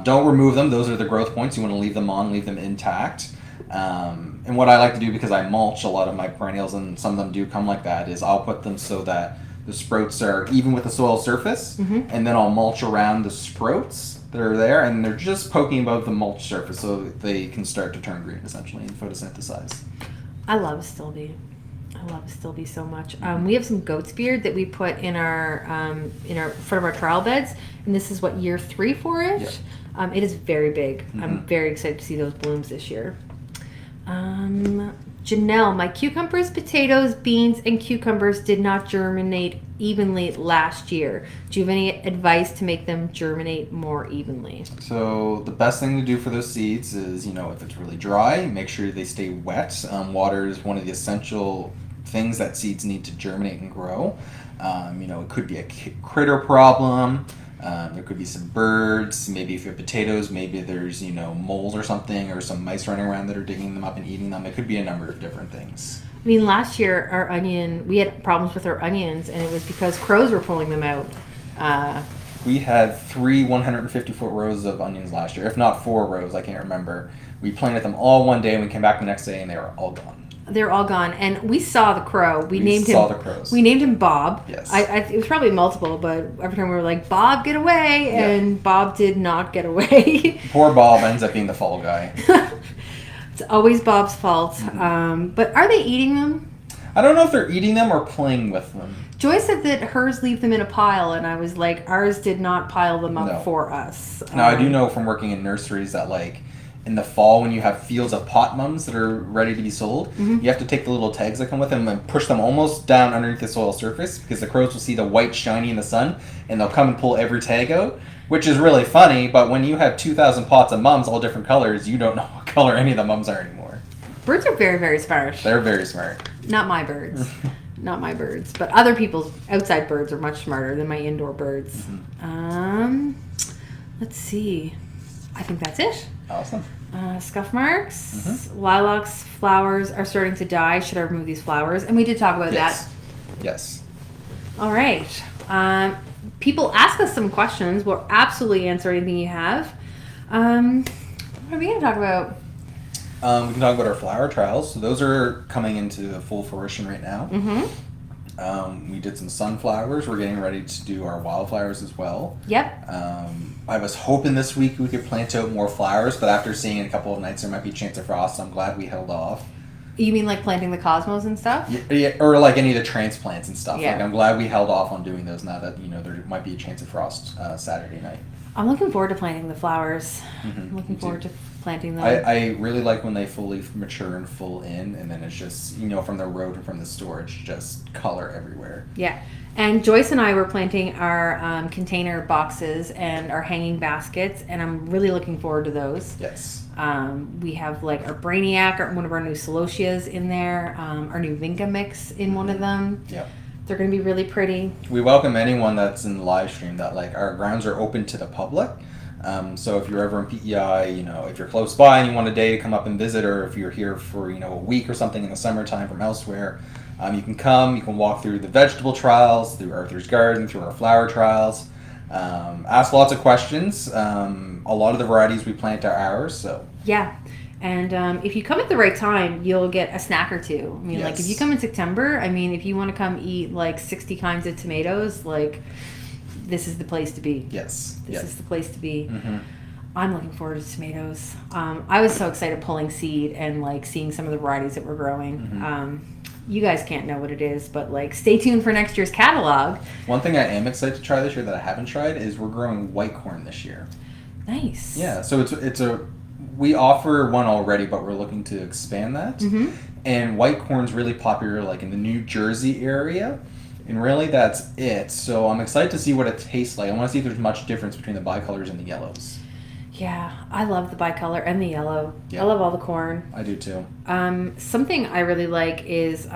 Don't remove them. Those are the growth points. You want to leave them on, leave them intact. And what I like to do, because I mulch a lot of my perennials, and some of them do come like that, is I'll put them so that the sprouts are even with the soil surface, mm-hmm. and then I'll mulch around the sprouts that are there, and they're just poking above the mulch surface so they can start to turn green, essentially, and photosynthesize. I love astilbe. I love astilbe so much. We have some goat's beard that we put in our front of our trial beds, and this is what, year 3 for it. Yep. It is very big. Mm-hmm. I'm very excited to see those blooms this year. Janelle, my cucumbers, potatoes, beans, and cucumbers did not germinate evenly last year. Do you have any advice to make them germinate more evenly? So the best thing to do for those seeds is, if it's really dry, make sure they stay wet. Water is one of the essential things that seeds need to germinate and grow. It could be a critter problem. There could be some birds. Maybe if you have potatoes, maybe there's, moles or something, or some mice running around that are digging them up and eating them. It could be a number of different things. I mean, last year we had problems with our onions, and it was because crows were pulling them out. We had 3 150-foot rows of onions last year, if not 4 rows, I can't remember. We planted them all one day, and we came back the next day, and they were all gone. They're all gone, and we saw the crow. We named him Bob. Yes. It was probably multiple, but every time we were like, "Bob, get away!" and Bob did not get away. Poor Bob ends up being the fall guy. It's always Bob's fault. Mm-hmm. But are they eating them? I don't know if they're eating them or playing with them. Joy said that hers leave them in a pile, and I was like, ours did not pile them up for us. Now, I do know from working in nurseries that, in the fall when you have fields of pot mums that are ready to be sold, mm-hmm. you have to take the little tags that come with them and push them almost down underneath the soil surface, because the crows will see the white shiny in the sun, and they'll come and pull every tag out, which is really funny, but when you have 2,000 pots of mums, all different colors, you don't know what color any of the mums are anymore. Birds are very, very smart. They're very smart. Not my birds. Not my birds. But other people's outside birds are much smarter than my indoor birds. Let's see. I think that's it. Awesome. Scuff marks. Lilacs flowers are starting to die. Should I remove these flowers? And we did talk about that. Yes. All right. People ask us some questions. We'll absolutely answer anything you have. What are we going to talk about? We can talk about our flower trials. So those are coming into full fruition right now. We did some sunflowers. We're getting ready to do our wildflowers as well. Yep. I was hoping this week we could plant out more flowers, but after seeing in a couple of nights there might be a chance of frost, so I'm glad we held off. You mean like planting the cosmos and stuff? Yeah, or like any of the transplants and stuff. Yeah. Like I'm glad we held off on doing those now that there might be a chance of frost Saturday night. I'm looking forward to planting the flowers. I'm looking forward to planting them. I really like when they fully mature and full in, and then it's just, from the road and from the storage, just color everywhere. Yeah. And Joyce and I were planting our container boxes and our hanging baskets, and I'm really looking forward to those. Yes. We have like our Brainiac, one of our new Celotias in there, our new Vinca mix in one of them. Yep. They're going to be really pretty. We welcome anyone that's in the live stream. That our grounds are open to the public. So if you're ever in PEI, if you're close by and you want a day to come up and visit, or if you're here for a week or something in the summertime from elsewhere, you can come. You can walk through the vegetable trials, through Arthur's Garden, through our flower trials. Ask lots of questions. A lot of the varieties we plant are ours. So yeah. And if you come at the right time, you'll get a snack or two. I mean, like if you come in September, if you want to come eat like 60 kinds of tomatoes, like this is the place to be. Yes. This is the place to be. I'm looking forward to tomatoes. I was so excited pulling seed and like seeing some of the varieties that we're growing. You guys can't know what it is, but like stay tuned for next year's catalog. One thing I am excited to try this year that I haven't tried is we're growing white corn this year. Nice. Yeah, so we offer one already, but we're looking to expand that. And white corn's really popular like in the New Jersey area. And really that's it. So I'm excited to see what it tastes like. I want to see if there's much difference between the bicolors and the yellows. Yeah, I love the bicolor and the yellow. Yeah. I love all the corn. I do too. Something I really like is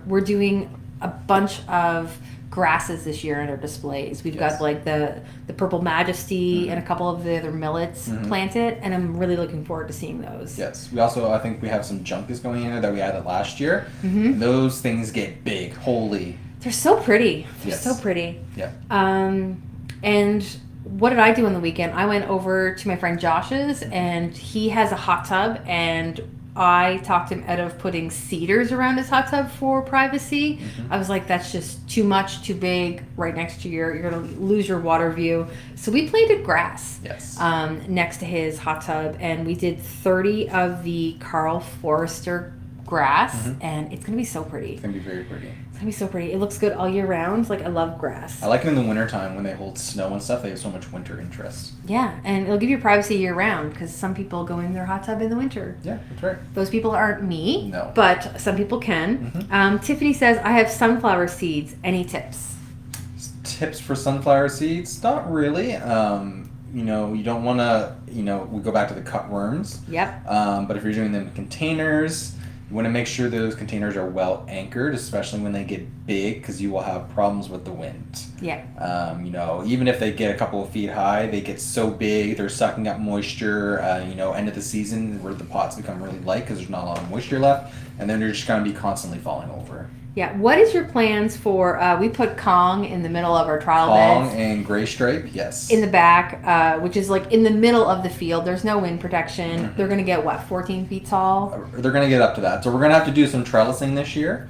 we're doing a bunch of grasses this year in our displays. We've got like the Purple Majesty and a couple of the other millets planted, and I'm really looking forward to seeing those. Yes. We also, I think we have some juncus going in there that we added last year. Those things get big. Holy. They're so pretty. They're so pretty. Yeah. And what did I do on the weekend? I went over to my friend Josh's, and he has a hot tub, and I talked him out of putting cedars around his hot tub for privacy. I was like, that's just too much, too big, right next to you're going to lose your water view. So we planted grass next to his hot tub, and we did 30 of the Carl Forrester grass, and it's going to be so pretty. It's going to be very pretty. It's going to be so pretty. It looks good all year round. Like, I love grass. I like it in the wintertime when they hold snow and stuff. They have so much winter interest. Yeah, and it'll give you privacy year round because some people go in their hot tub in the winter. Yeah, that's right. Those people aren't me. No. But some people can. Tiffany says, I have sunflower seeds. Any tips? Tips for sunflower seeds? Not really. You don't want to, we go back to the cut worms. Yep. But if you're doing them in containers, you want to make sure those containers are well anchored, especially when they get big, because you will have problems with the wind. Yeah. Even if they get a couple of feet high, they get so big, they're sucking up moisture, end of the season where the pots become really light because there's not a lot of moisture left, and then they're just going to be constantly falling over. Yeah. What is your plans for, we put Kong in the middle of our trial Kong beds. and gray stripe, yes. In the back, which is like in the middle of the field. There's no wind protection. They're going to get, 14 feet tall? They're going to get up to that. So we're going to have to do some trellising this year.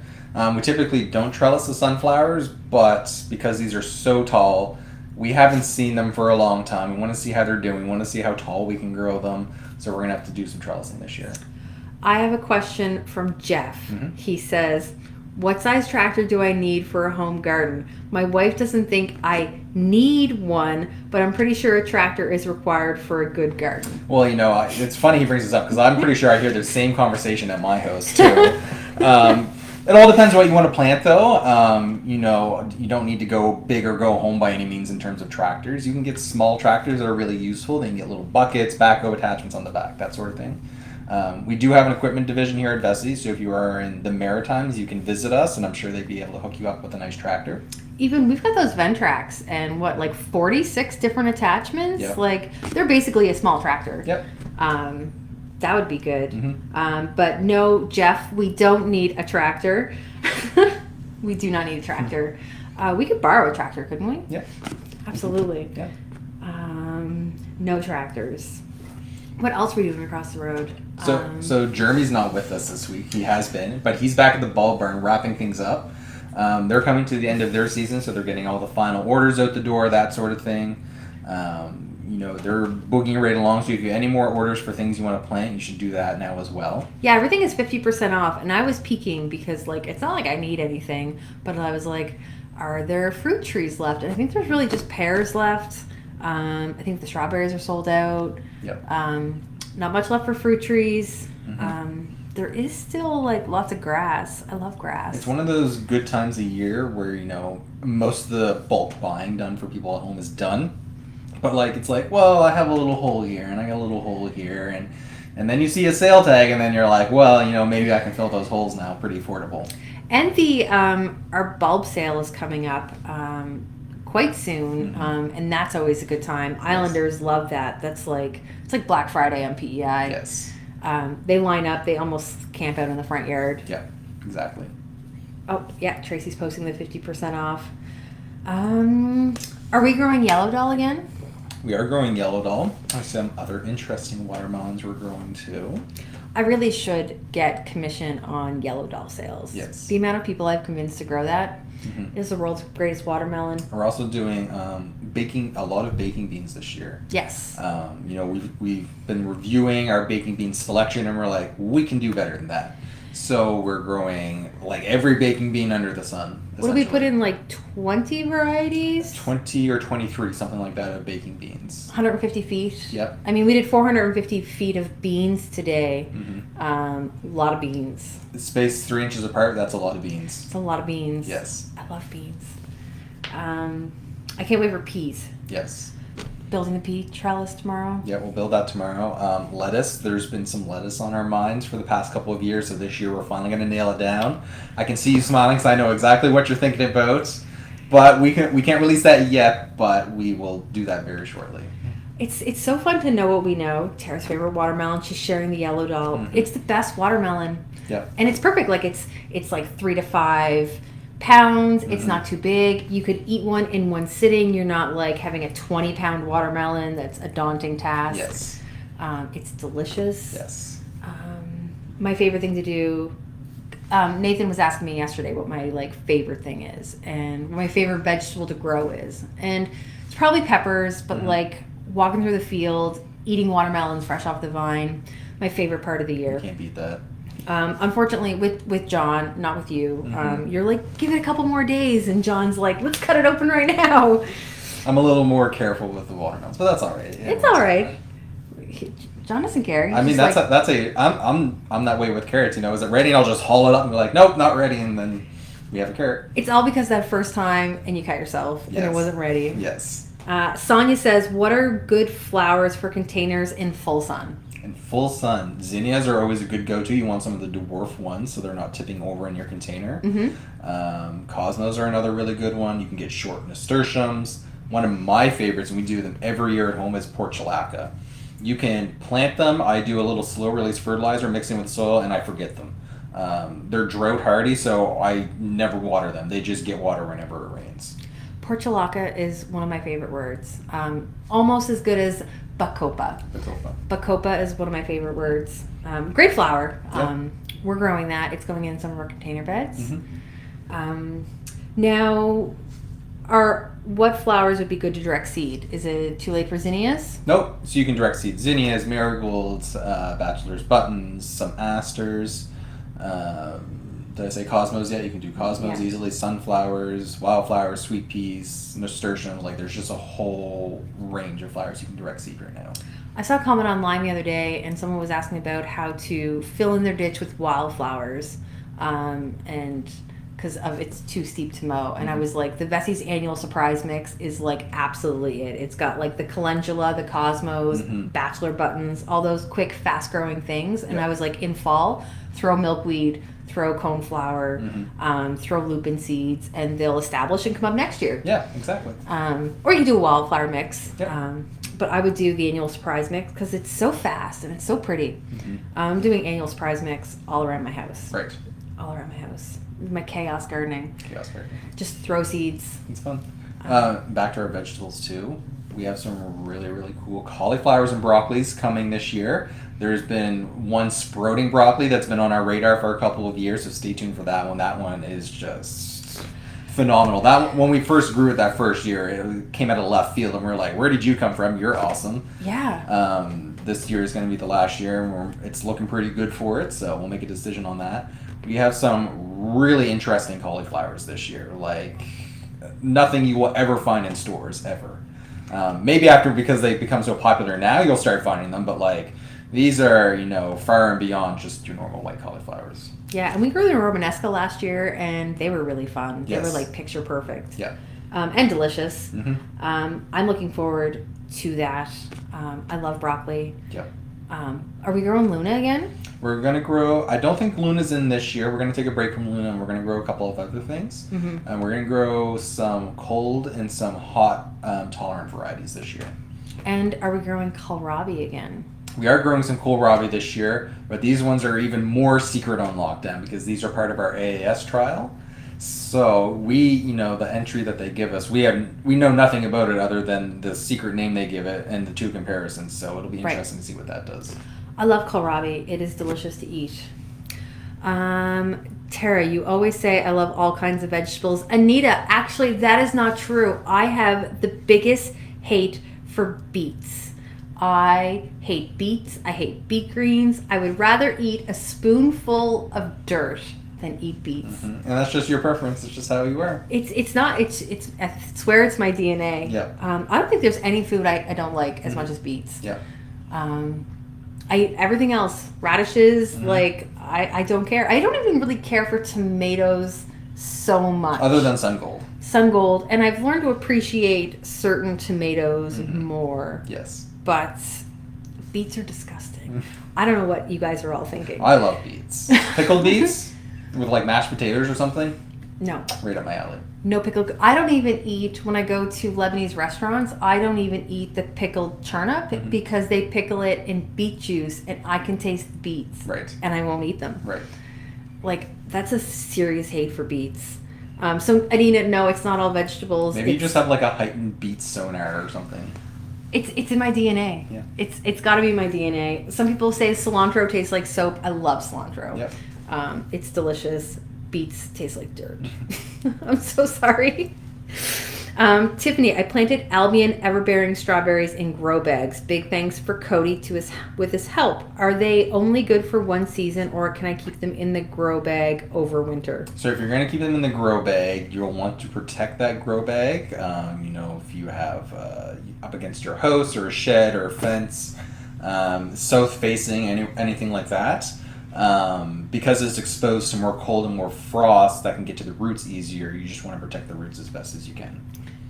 We typically don't trellis the sunflowers, but because these are so tall, we haven't seen them for a long time. We want to see how they're doing. We want to see how tall we can grow them. So we're going to have to do some trellising this year. I have a question from Jeff. He says, what size tractor do I need for a home garden? My wife doesn't think I need one, but I'm pretty sure a tractor is required for a good garden. Well, it's funny he brings this up because I'm pretty sure I hear the same conversation at my house too. It all depends what you want to plant, though. You don't need to go big or go home by any means in terms of tractors. You can get small tractors that are really useful. They can get little buckets, backhoe attachments on the back, that sort of thing. We do have an equipment division here at Veseys, so if you are in the Maritimes, you can visit us, and I'm sure they'd be able to hook you up with a nice tractor. Even we've got those Ventracs and like 46 different attachments. Yep. Like they're basically a small tractor. Yep. That would be good. Mm-hmm. But no, Jeff, we don't need a tractor. We do not need a tractor. We could borrow a tractor, couldn't we? Yep. Absolutely. Yep. No tractors. What else were you doing across the road? So Jeremy's not with us this week. He has been, but he's back at the bulb barn wrapping things up. They're coming to the end of their season, so they're getting all the final orders out the door, that sort of thing. They're boogieing right along, so if you have any more orders for things you want to plant, you should do that now as well. Yeah, everything is 50% off, and I was peeking because, like, it's not like I need anything, but I was like, are there fruit trees left? And I think there's really just pears left. I think the strawberries are sold out. Yep. Not much left for fruit trees. Mm-hmm. There is still, like, lots of grass. I love grass. It's one of those good times of year where, most of the bulk buying done for people at home is done. But, it's like, well, I have a little hole here, and I got a little hole here, and then you see a sale tag, and then you're like, well, maybe I can fill those holes now pretty affordable. And the our bulb sale is coming up quite soon, and that's always a good time. Islanders love that. It's like Black Friday on PEI. Yes. They line up. They almost camp out in the front yard. Yeah, exactly. Oh, yeah, Tracy's posting the 50% off. Are we growing yellow doll again? We are growing yellow doll. There's some other interesting watermelons we're growing too. I really should get commission on yellow doll sales. Yes. The amount of people I've convinced to grow that is the world's greatest watermelon. We're also doing a lot of baking beans this year. Yes. We've been reviewing our baking bean selection, and we're like, we can do better than that. So we're growing every baking bean under the sun. What did we put in, 20 varieties? 20 or 23, something like that, of baking beans. 150 feet. Yep. I mean, we did 450 feet of beans today. Mm-hmm. A lot of beans. Spaced 3 inches apart, that's a lot of beans. It's a lot of beans. Yes. I love beans. I can't wait for peas. Yes. Building the pea trellis tomorrow. Yeah, we'll build that tomorrow. Lettuce, there's been some lettuce on our minds for the past couple of years, so this year we're finally going to nail it down. I can see you smiling because I know exactly what you're thinking about, but we can't release that yet, but we will do that very shortly. It's so fun to know what we know. Tara's favorite watermelon. She's sharing the yellow doll. Mm-hmm. It's the best watermelon. Yep. And it's perfect. It's 3 to 5 pounds. It's Mm-hmm. not too big. You could eat one in one sitting. You're not having a 20-pound watermelon. That's a daunting task. Yes. It's delicious. Yes. My favorite thing to do. Nathan was asking me yesterday what my favorite thing is, and what my favorite vegetable to grow is, and it's probably peppers. But walking through the field, eating watermelons fresh off the vine, my favorite part of the year. You can't beat that. Unfortunately, with John, not with you, Mm-hmm. you're give it a couple more days, and John's let's cut it open right now. I'm a little more careful with the watermelons, but that's all right. It's all right. John doesn't care. He's I mean, just I'm that way with carrots. Is it ready? And I'll just haul it up and be like, nope, not ready, and then we have a carrot. It's all because that first time, and you cut yourself, and it Yes. wasn't ready. Yes. Sonia says, what are good flowers for containers in full sun? In full sun, zinnias are always a good go-to. You want some of the dwarf ones so they're not tipping over in your container. Mm-hmm. Cosmos are another really good one. You can get short nasturtiums. One of my favorites, and we do them every year at home, is portulaca. You can plant them. I do a little slow-release fertilizer mixing with soil, and I forget them. They're drought hardy, so I never water them. They just get water whenever it rains. Portulaca is one of my favorite words. Almost as good as bacopa. Bacopa is one of my favorite words. Great flower. Yep. We're growing that. It's going in some of our container beds. Mm-hmm. Now, what flowers would be good to direct seed? Is it too late for zinnias? Nope. So you can direct seed zinnias, marigolds, bachelor's buttons, some asters. Did I say cosmos yet? You can do cosmos easily. Sunflowers, wildflowers, sweet peas, nasturtiums. There's just a whole range of flowers you can direct seed right now. I saw a comment online the other day, and someone was asking about how to fill in their ditch with wildflowers. And because of it's too steep to mow. And I was like, the Veseys annual surprise mix is like absolutely it. It's got like the calendula, the cosmos, bachelor buttons, all those quick, fast growing things. And I was like, in fall, throw milkweed, throw coneflower, throw lupin seeds, and they'll establish and come up next year. Yeah, exactly. Or you can do a wildflower mix. Yep. But I would do the annual surprise mix because it's so fast and it's so pretty. I'm doing annual surprise mix all around my house. Right. All around my house. My chaos gardening. Chaos gardening. Just throw seeds. It's fun. Back to our vegetables too. We have some really, really cool cauliflowers and broccolis coming this year. There's been one sprouting broccoli that's been on our radar for a couple of years, so stay tuned for that one. That one is just phenomenal. That when we first grew it that first year, it came out of left field, and we were like, "Where did you come from? You're awesome." Yeah. This year is going to be the last year, and it's looking pretty good for it. So we'll make a decision on that. We have some really interesting cauliflowers this year, like nothing you will ever find in stores ever. Maybe after, because they become so popular now, you'll start finding them, but like these are, far and beyond just your normal white cauliflowers. Yeah, and we grew them in Romanesca last year, and they were really fun. They Yes. were like picture perfect. Yeah. And delicious. Mm-hmm. I'm looking forward to that. I love broccoli. Yeah. Are we growing Luna again? We're going to grow, I don't think Luna's in this year. We're going to take a break from Luna, and we're going to grow a couple of other things. And we're going to grow some cold and some hot tolerant varieties this year. And are we growing kohlrabi again? We are growing some kohlrabi this year, but these ones are even more secret on lockdown because these are part of our AAS trial. So we, the entry that they give us, we know nothing about it other than the secret name they give it and the two comparisons. So it'll be interesting to see what that does. I love kohlrabi. It is delicious to eat. Tara, you always say I love all kinds of vegetables. Anita, actually, that is not true. I have the biggest hate for beets. I hate beets. I hate beet greens. I would rather eat a spoonful of dirt than eat beets. And that's just your preference. It's just how you are. It's not. It's. I swear it's my DNA. Yeah. I don't think there's any food I don't like as much as beets. Yeah. I eat everything else. Radishes, like I don't care. I don't even really care for tomatoes so much. Other than sun gold. Sun gold, and I've learned to appreciate certain tomatoes more. Yes. But beets are disgusting. I don't know what you guys are all thinking. I love beets. Pickled beets with like mashed potatoes or something. No. Right up my alley. No pickled. I don't even eat, when I go to Lebanese restaurants, I don't even eat the pickled turnip because they pickle it in beet juice and I can taste the beets. Right. And I won't eat them. Right. Like, that's a serious hate for beets. So, Adina, no, it's not all vegetables. Maybe you just have like a heightened beet sonar or something. It's in my DNA. Yeah. It's got to be my DNA. Some people say cilantro tastes like soap. I love cilantro. Yep. It's delicious. Beets taste like dirt. I'm so sorry. Tiffany, I planted Albion everbearing strawberries in grow bags. Big thanks for Cody with his help. Are they only good for one season, or can I keep them in the grow bag over winter? So if you're going to keep them in the grow bag, you'll want to protect that grow bag. If you have up against your house or a shed or a fence, south facing, anything like that. Because it's exposed to more cold and more frost that can get to the roots easier, you just want to protect the roots as best as you can.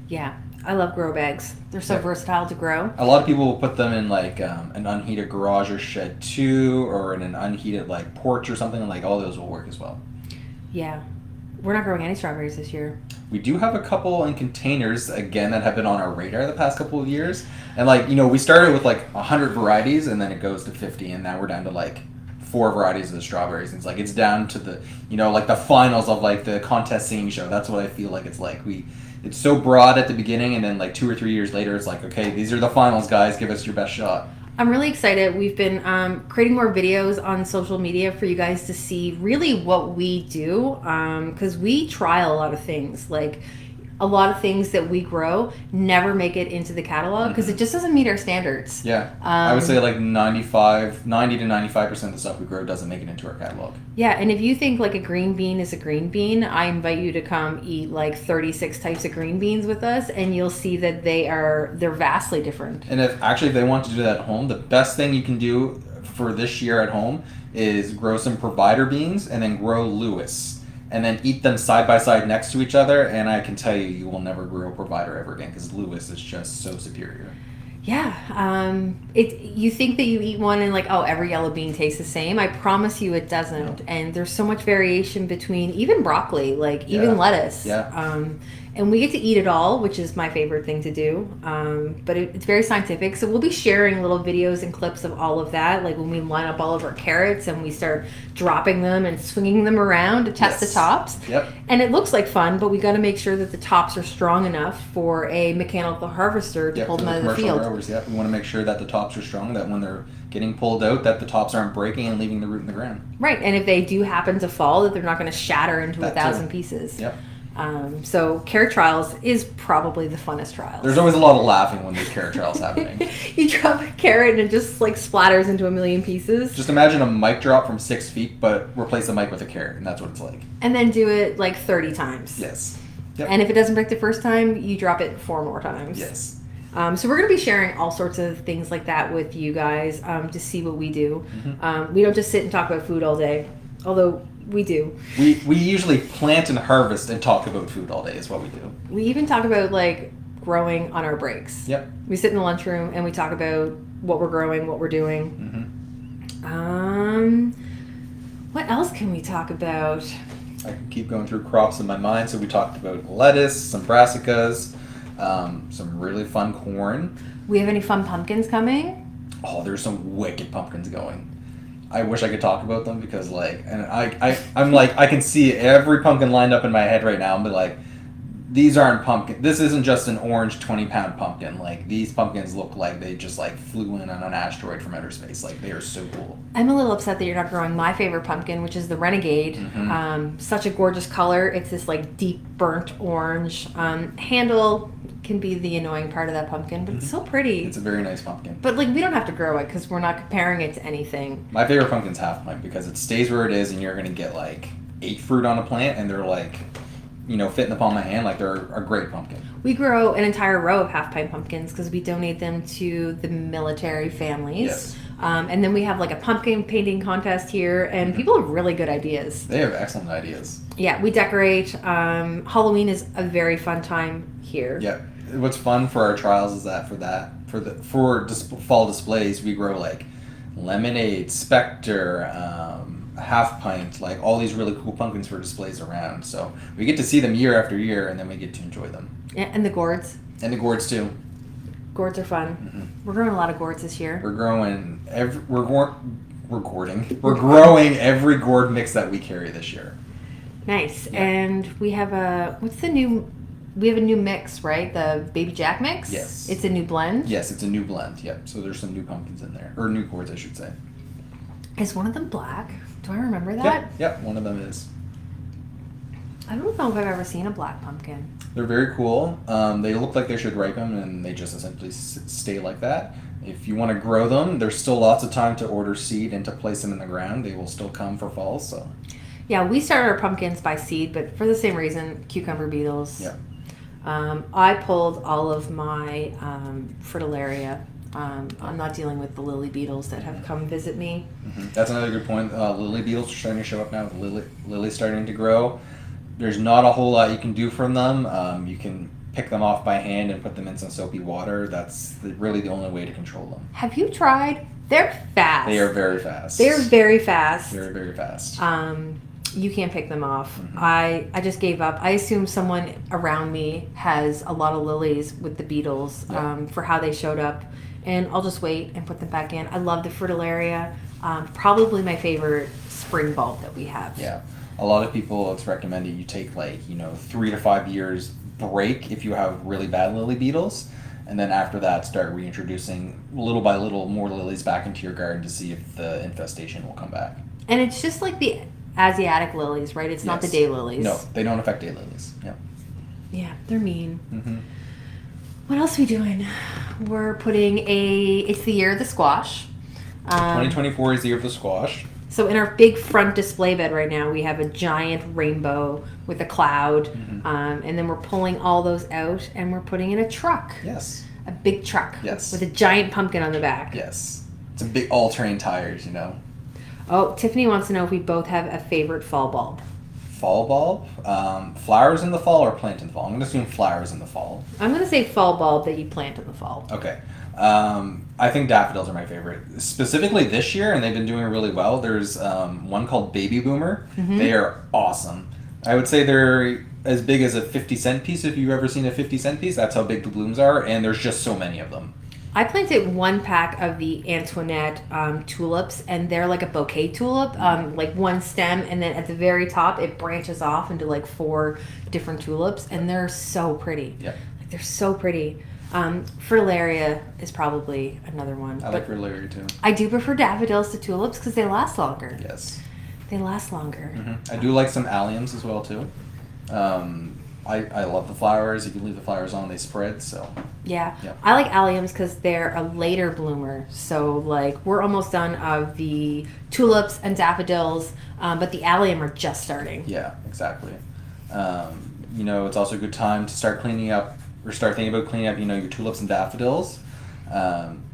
Yeah, I love grow bags. They're so versatile to grow. A lot of people will put them in like an unheated garage or shed too, or in an unheated like porch or something, and like all those will work as well. Yeah. We're not growing any strawberries this year. We do have a couple in containers, again, that have been on our radar the past couple of years. And we started with like 100 varieties, and then it goes to 50, and now we're down to like 4 varieties of the strawberries. And it's down to the, the finals of like the contest singing show. That's what I feel like it's like. It's so broad at the beginning, and then like 2 or 3 years later, it's like, okay, these are the finals, guys. Give us your best shot. I'm really excited. We've been creating more videos on social media for you guys to see really what we do, because we trial a lot of things. Like, a lot of things that we grow never make it into the catalog because it just doesn't meet our standards. Yeah. I would say like 90 to 95% of the stuff we grow doesn't make it into our catalog. Yeah, and if you think like a green bean is a green bean, I invite you to come eat like 36 types of green beans with us, and you'll see that they're vastly different. And if they want to do that at home, the best thing you can do for this year at home is grow some provider beans and then grow Lewis. and then eat them side by side next to each other, and I can tell you, you will never grow Provider ever again because Lewis is just so superior. Yeah, you think that you eat one and like, oh, every yellow bean tastes the same. I promise you it doesn't. No. And there's so much variation between even broccoli, like even lettuce. Yeah. And we get to eat it all, which is my favorite thing to do. But it's very scientific. So we'll be sharing little videos and clips of all of that, like when we line up all of our carrots and we start dropping them and swinging them around to test the tops. Yep. And it looks like fun, but we got to make sure that the tops are strong enough for a mechanical harvester to pull them out of the field. Growers, we want to make sure that the tops are strong, that when they're getting pulled out, that the tops aren't breaking and leaving the root in the ground. Right, and if they do happen to fall, that they're not going to shatter into 1,000 pieces. Yep. So carrot trials is probably the funnest trials. There's always a lot of laughing when there's carrot trials happening. You drop a carrot and it just like splatters into 1,000,000 pieces. Just imagine a mic drop from 6 feet, but replace the mic with a carrot, and that's what it's like. And then do it like 30 times. Yes. Yep. And if it doesn't break the first time, you drop it 4 more times. Yes. So we're going to be sharing all sorts of things like that with you guys to see what we do. Mm-hmm. We don't just sit and talk about food all day, although we do. We usually plant and harvest and talk about food all day is what we do. We even talk about like growing on our breaks. Yep. We sit in the lunchroom and we talk about what we're growing, what we're doing. Mm-hmm. What else can we talk about? I can keep going through crops in my mind. So we talked about lettuce, some brassicas, some really fun corn. We have any fun pumpkins coming? Oh, there's some wicked pumpkins going. I wish I could talk about them because I'm like, I can see every pumpkin lined up in my head right now and be like, these aren't pumpkin. This isn't just an orange 20-pound pumpkin. Like, these pumpkins look like they just like flew in on an asteroid from outer space. Like, they are so cool. I'm a little upset that you're not growing my favorite pumpkin, which is the Renegade. Mm-hmm. Such a gorgeous color. It's this like deep burnt orange. Handle can be the annoying part of that pumpkin, but it's so pretty. It's a very nice pumpkin. But like we don't have to grow it because we're not comparing it to anything. My favorite pumpkin's half pint because it stays where it is and you're going to get like 8 fruit on a plant and they're like, fit in the palm of my hand. Like, they're a great pumpkin. We grow an entire row of half-pint pumpkins because we donate them to the military families. Yes. And then we have like a pumpkin painting contest here, and people have really good ideas. They have excellent ideas. Yeah, we decorate. Halloween is a very fun time here. Yeah. What's fun for our trials is that for fall displays, we grow like lemonade, Spectre, half pint, like all these really cool pumpkins for displays around. So we get to see them year after year, and then we get to enjoy them. Yeah, and the gourds. And the gourds too. Gourds are fun. Mm-hmm. We're growing a lot of gourds this year. We're growing growing every gourd mix that we carry this year. Nice. Yeah. And we have we have a new mix, right? The Baby Jack mix? Yes. It's a new blend? Yes, it's a new blend. Yep. So there's some new pumpkins in there, or new gourds, I should say. Is one of them black? Do I remember that? Yep. One of them is. I don't know if I've ever seen a black pumpkin. They're very cool. They look like they should ripen, and they just essentially stay like that. If you want to grow them, there's still lots of time to order seed and to place them in the ground. They will still come for fall. So. Yeah, we started our pumpkins by seed, but for the same reason, cucumber beetles. Yeah. I pulled all of my fritillaria. I'm not dealing with the lily beetles that have come visit me. Mm-hmm. That's another good point. Lily beetles are starting to show up now. Lily's starting to grow. There's not a whole lot you can do from them. You can pick them off by hand and put them in some soapy water. That's really the only way to control them. Have you tried? They're fast. They are very fast. They're very fast. Very, very fast. You can't pick them off. Mm-hmm. I just gave up. I assume someone around me has a lot of lilies with the beetles for how they showed up. And I'll just wait and put them back in. I love the fritillaria. Probably my favorite spring bulb that we have. Yeah. A lot of people, it's recommended you take 3 to 5 years break if you have really bad lily beetles. And then after that, start reintroducing little by little more lilies back into your garden to see if the infestation will come back. And it's just like the Asiatic lilies, right? It's not the daylilies. No, they don't affect daylilies. Yeah. Yeah, they're mean. Mm-hmm. What else are we doing? We're putting it's the year of the squash. 2024 is the year of the squash. So in our big front display bed right now, we have a giant rainbow with a cloud. Mm-hmm. And then we're pulling all those out and we're putting in a truck. Yes. A big truck. Yes. With a giant pumpkin on the back. Yes. It's a big all-terrain tires, Oh, Tiffany wants to know if we both have a favorite fall bulb. fall bulb. Flowers in the fall or plant in the fall? I'm going to assume flowers in the fall. I'm going to say fall bulb that you plant in the fall. Okay. I think daffodils are my favorite. Specifically this year, and they've been doing really well, there's one called Baby Boomer. Mm-hmm. They are awesome. I would say they're as big as a 50-cent piece. If you've ever seen a 50-cent piece, that's how big the blooms are, and there's just so many of them. I planted one pack of the Antoinette tulips, and they're like a bouquet tulip, like one stem, and then at the very top it branches off into like 4 different tulips, and they're so pretty. Yeah. Like they're so pretty. Fritillaria is probably another one. I like fritillaria too. I do prefer daffodils to tulips because they last longer. Yes. They last longer. Mm-hmm. I do like some alliums as well too. I love the flowers. If you leave the flowers on, they spread. So yeah. Yep. I like alliums because they're a later bloomer. So like we're almost done of the tulips and daffodils, but the allium are just starting. Yeah, exactly. It's also a good time to start cleaning up or start thinking about cleaning up. Your tulips and daffodils.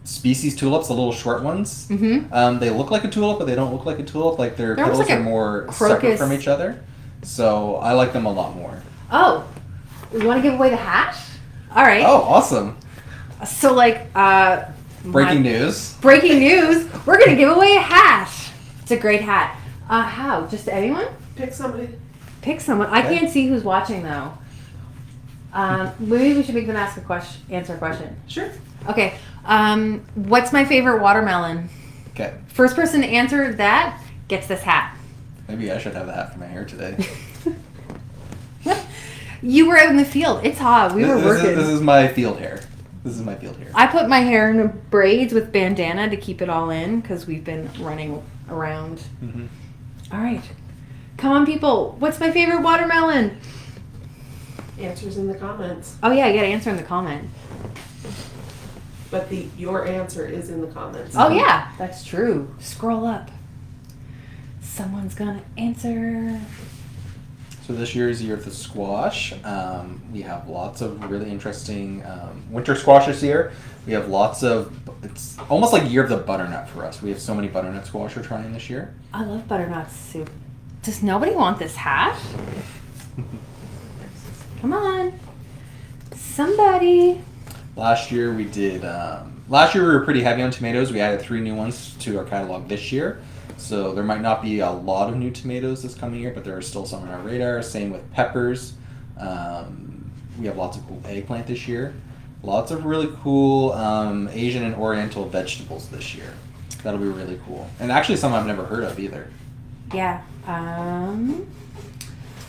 Species tulips, the little short ones. Mm-hmm. They look like a tulip, but they don't look like a tulip. Like their petals like are more separate from each other. So I like them a lot more. Oh, we want to give away the hat? All right. Oh, awesome. So like, Breaking news. Breaking news. We're going to give away a hat. It's a great hat. How? Just to anyone? Pick somebody. Pick someone. I can't see who's watching though. Maybe we should make them answer a question. Sure. Okay. What's my favorite watermelon? Okay. First person to answer that gets this hat. Maybe I should have the hat for my hair today. You were out in the field. It's hot. We were working. This is my field hair. I put my hair in braids with bandana to keep it all in because we've been running around. Mm-hmm. All right. Come on, people. What's my favorite watermelon? Answers in the comments. Oh, yeah. You got to answer in the comment. But your answer is in the comments. Oh, yeah. That's true. Scroll up. Someone's going to answer. So this year is the year of the squash. We have lots of really interesting winter squash this year. We have it's almost like year of the butternut for us. We have so many butternut squash we're trying this year. I love butternut soup. Does nobody want this hat? Come on. Somebody. Last year we were pretty heavy on tomatoes. We added 3 new ones to our catalog this year. So there might not be a lot of new tomatoes this coming year, but there are still some on our radar. Same with peppers. We have lots of cool eggplant this year. Lots of really cool Asian and Oriental vegetables this year. That'll be really cool. And actually some I've never heard of either. Yeah.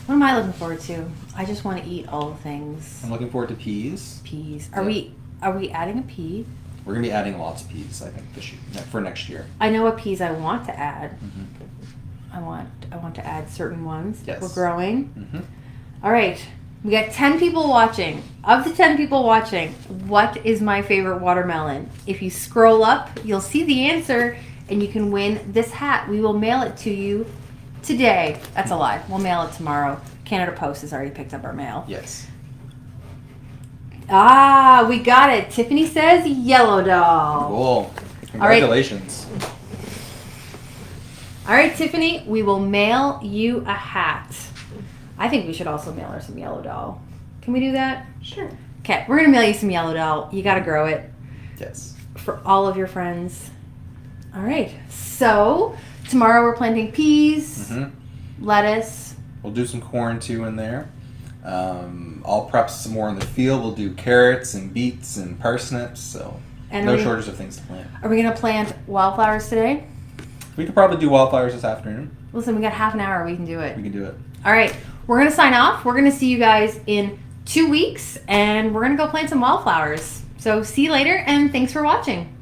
What am I looking forward to? I just want to eat all the things. I'm looking forward to peas. Peas. Are we adding a pea? We're going to be adding lots of peas, I think, this year, for next year. I know what peas I want to add. Mm-hmm. I want to add certain ones that we're Yes. growing. Mm-hmm. All right. We got 10 people watching. Of the 10 people watching, what is my favorite watermelon? If you scroll up, you'll see the answer, and you can win this hat. We will mail it to you today. That's a lie. We'll mail it tomorrow. Canada Post has already picked up our mail. Yes. We got it. Tiffany says yellow doll. Cool. Congratulations. All right, Tiffany, we will mail you a hat. I think we should also mail her some yellow doll. Can we do that? Sure. Okay, we're going to mail you some yellow doll. You got to grow it Yes. for all of your friends. All right. So, tomorrow we're planting peas, lettuce. We'll do some corn too in there. I'll prep some more in the field. We'll do carrots and beets and parsnips. So And no shortage of things to plant. Are we going to plant wildflowers today? We could probably do wildflowers this afternoon. Listen, we got half an hour. We can do it. We can do it. All right. We're going to sign off. We're going to see you guys in 2 weeks, and we're going to go plant some wildflowers. So see you later, and thanks for watching.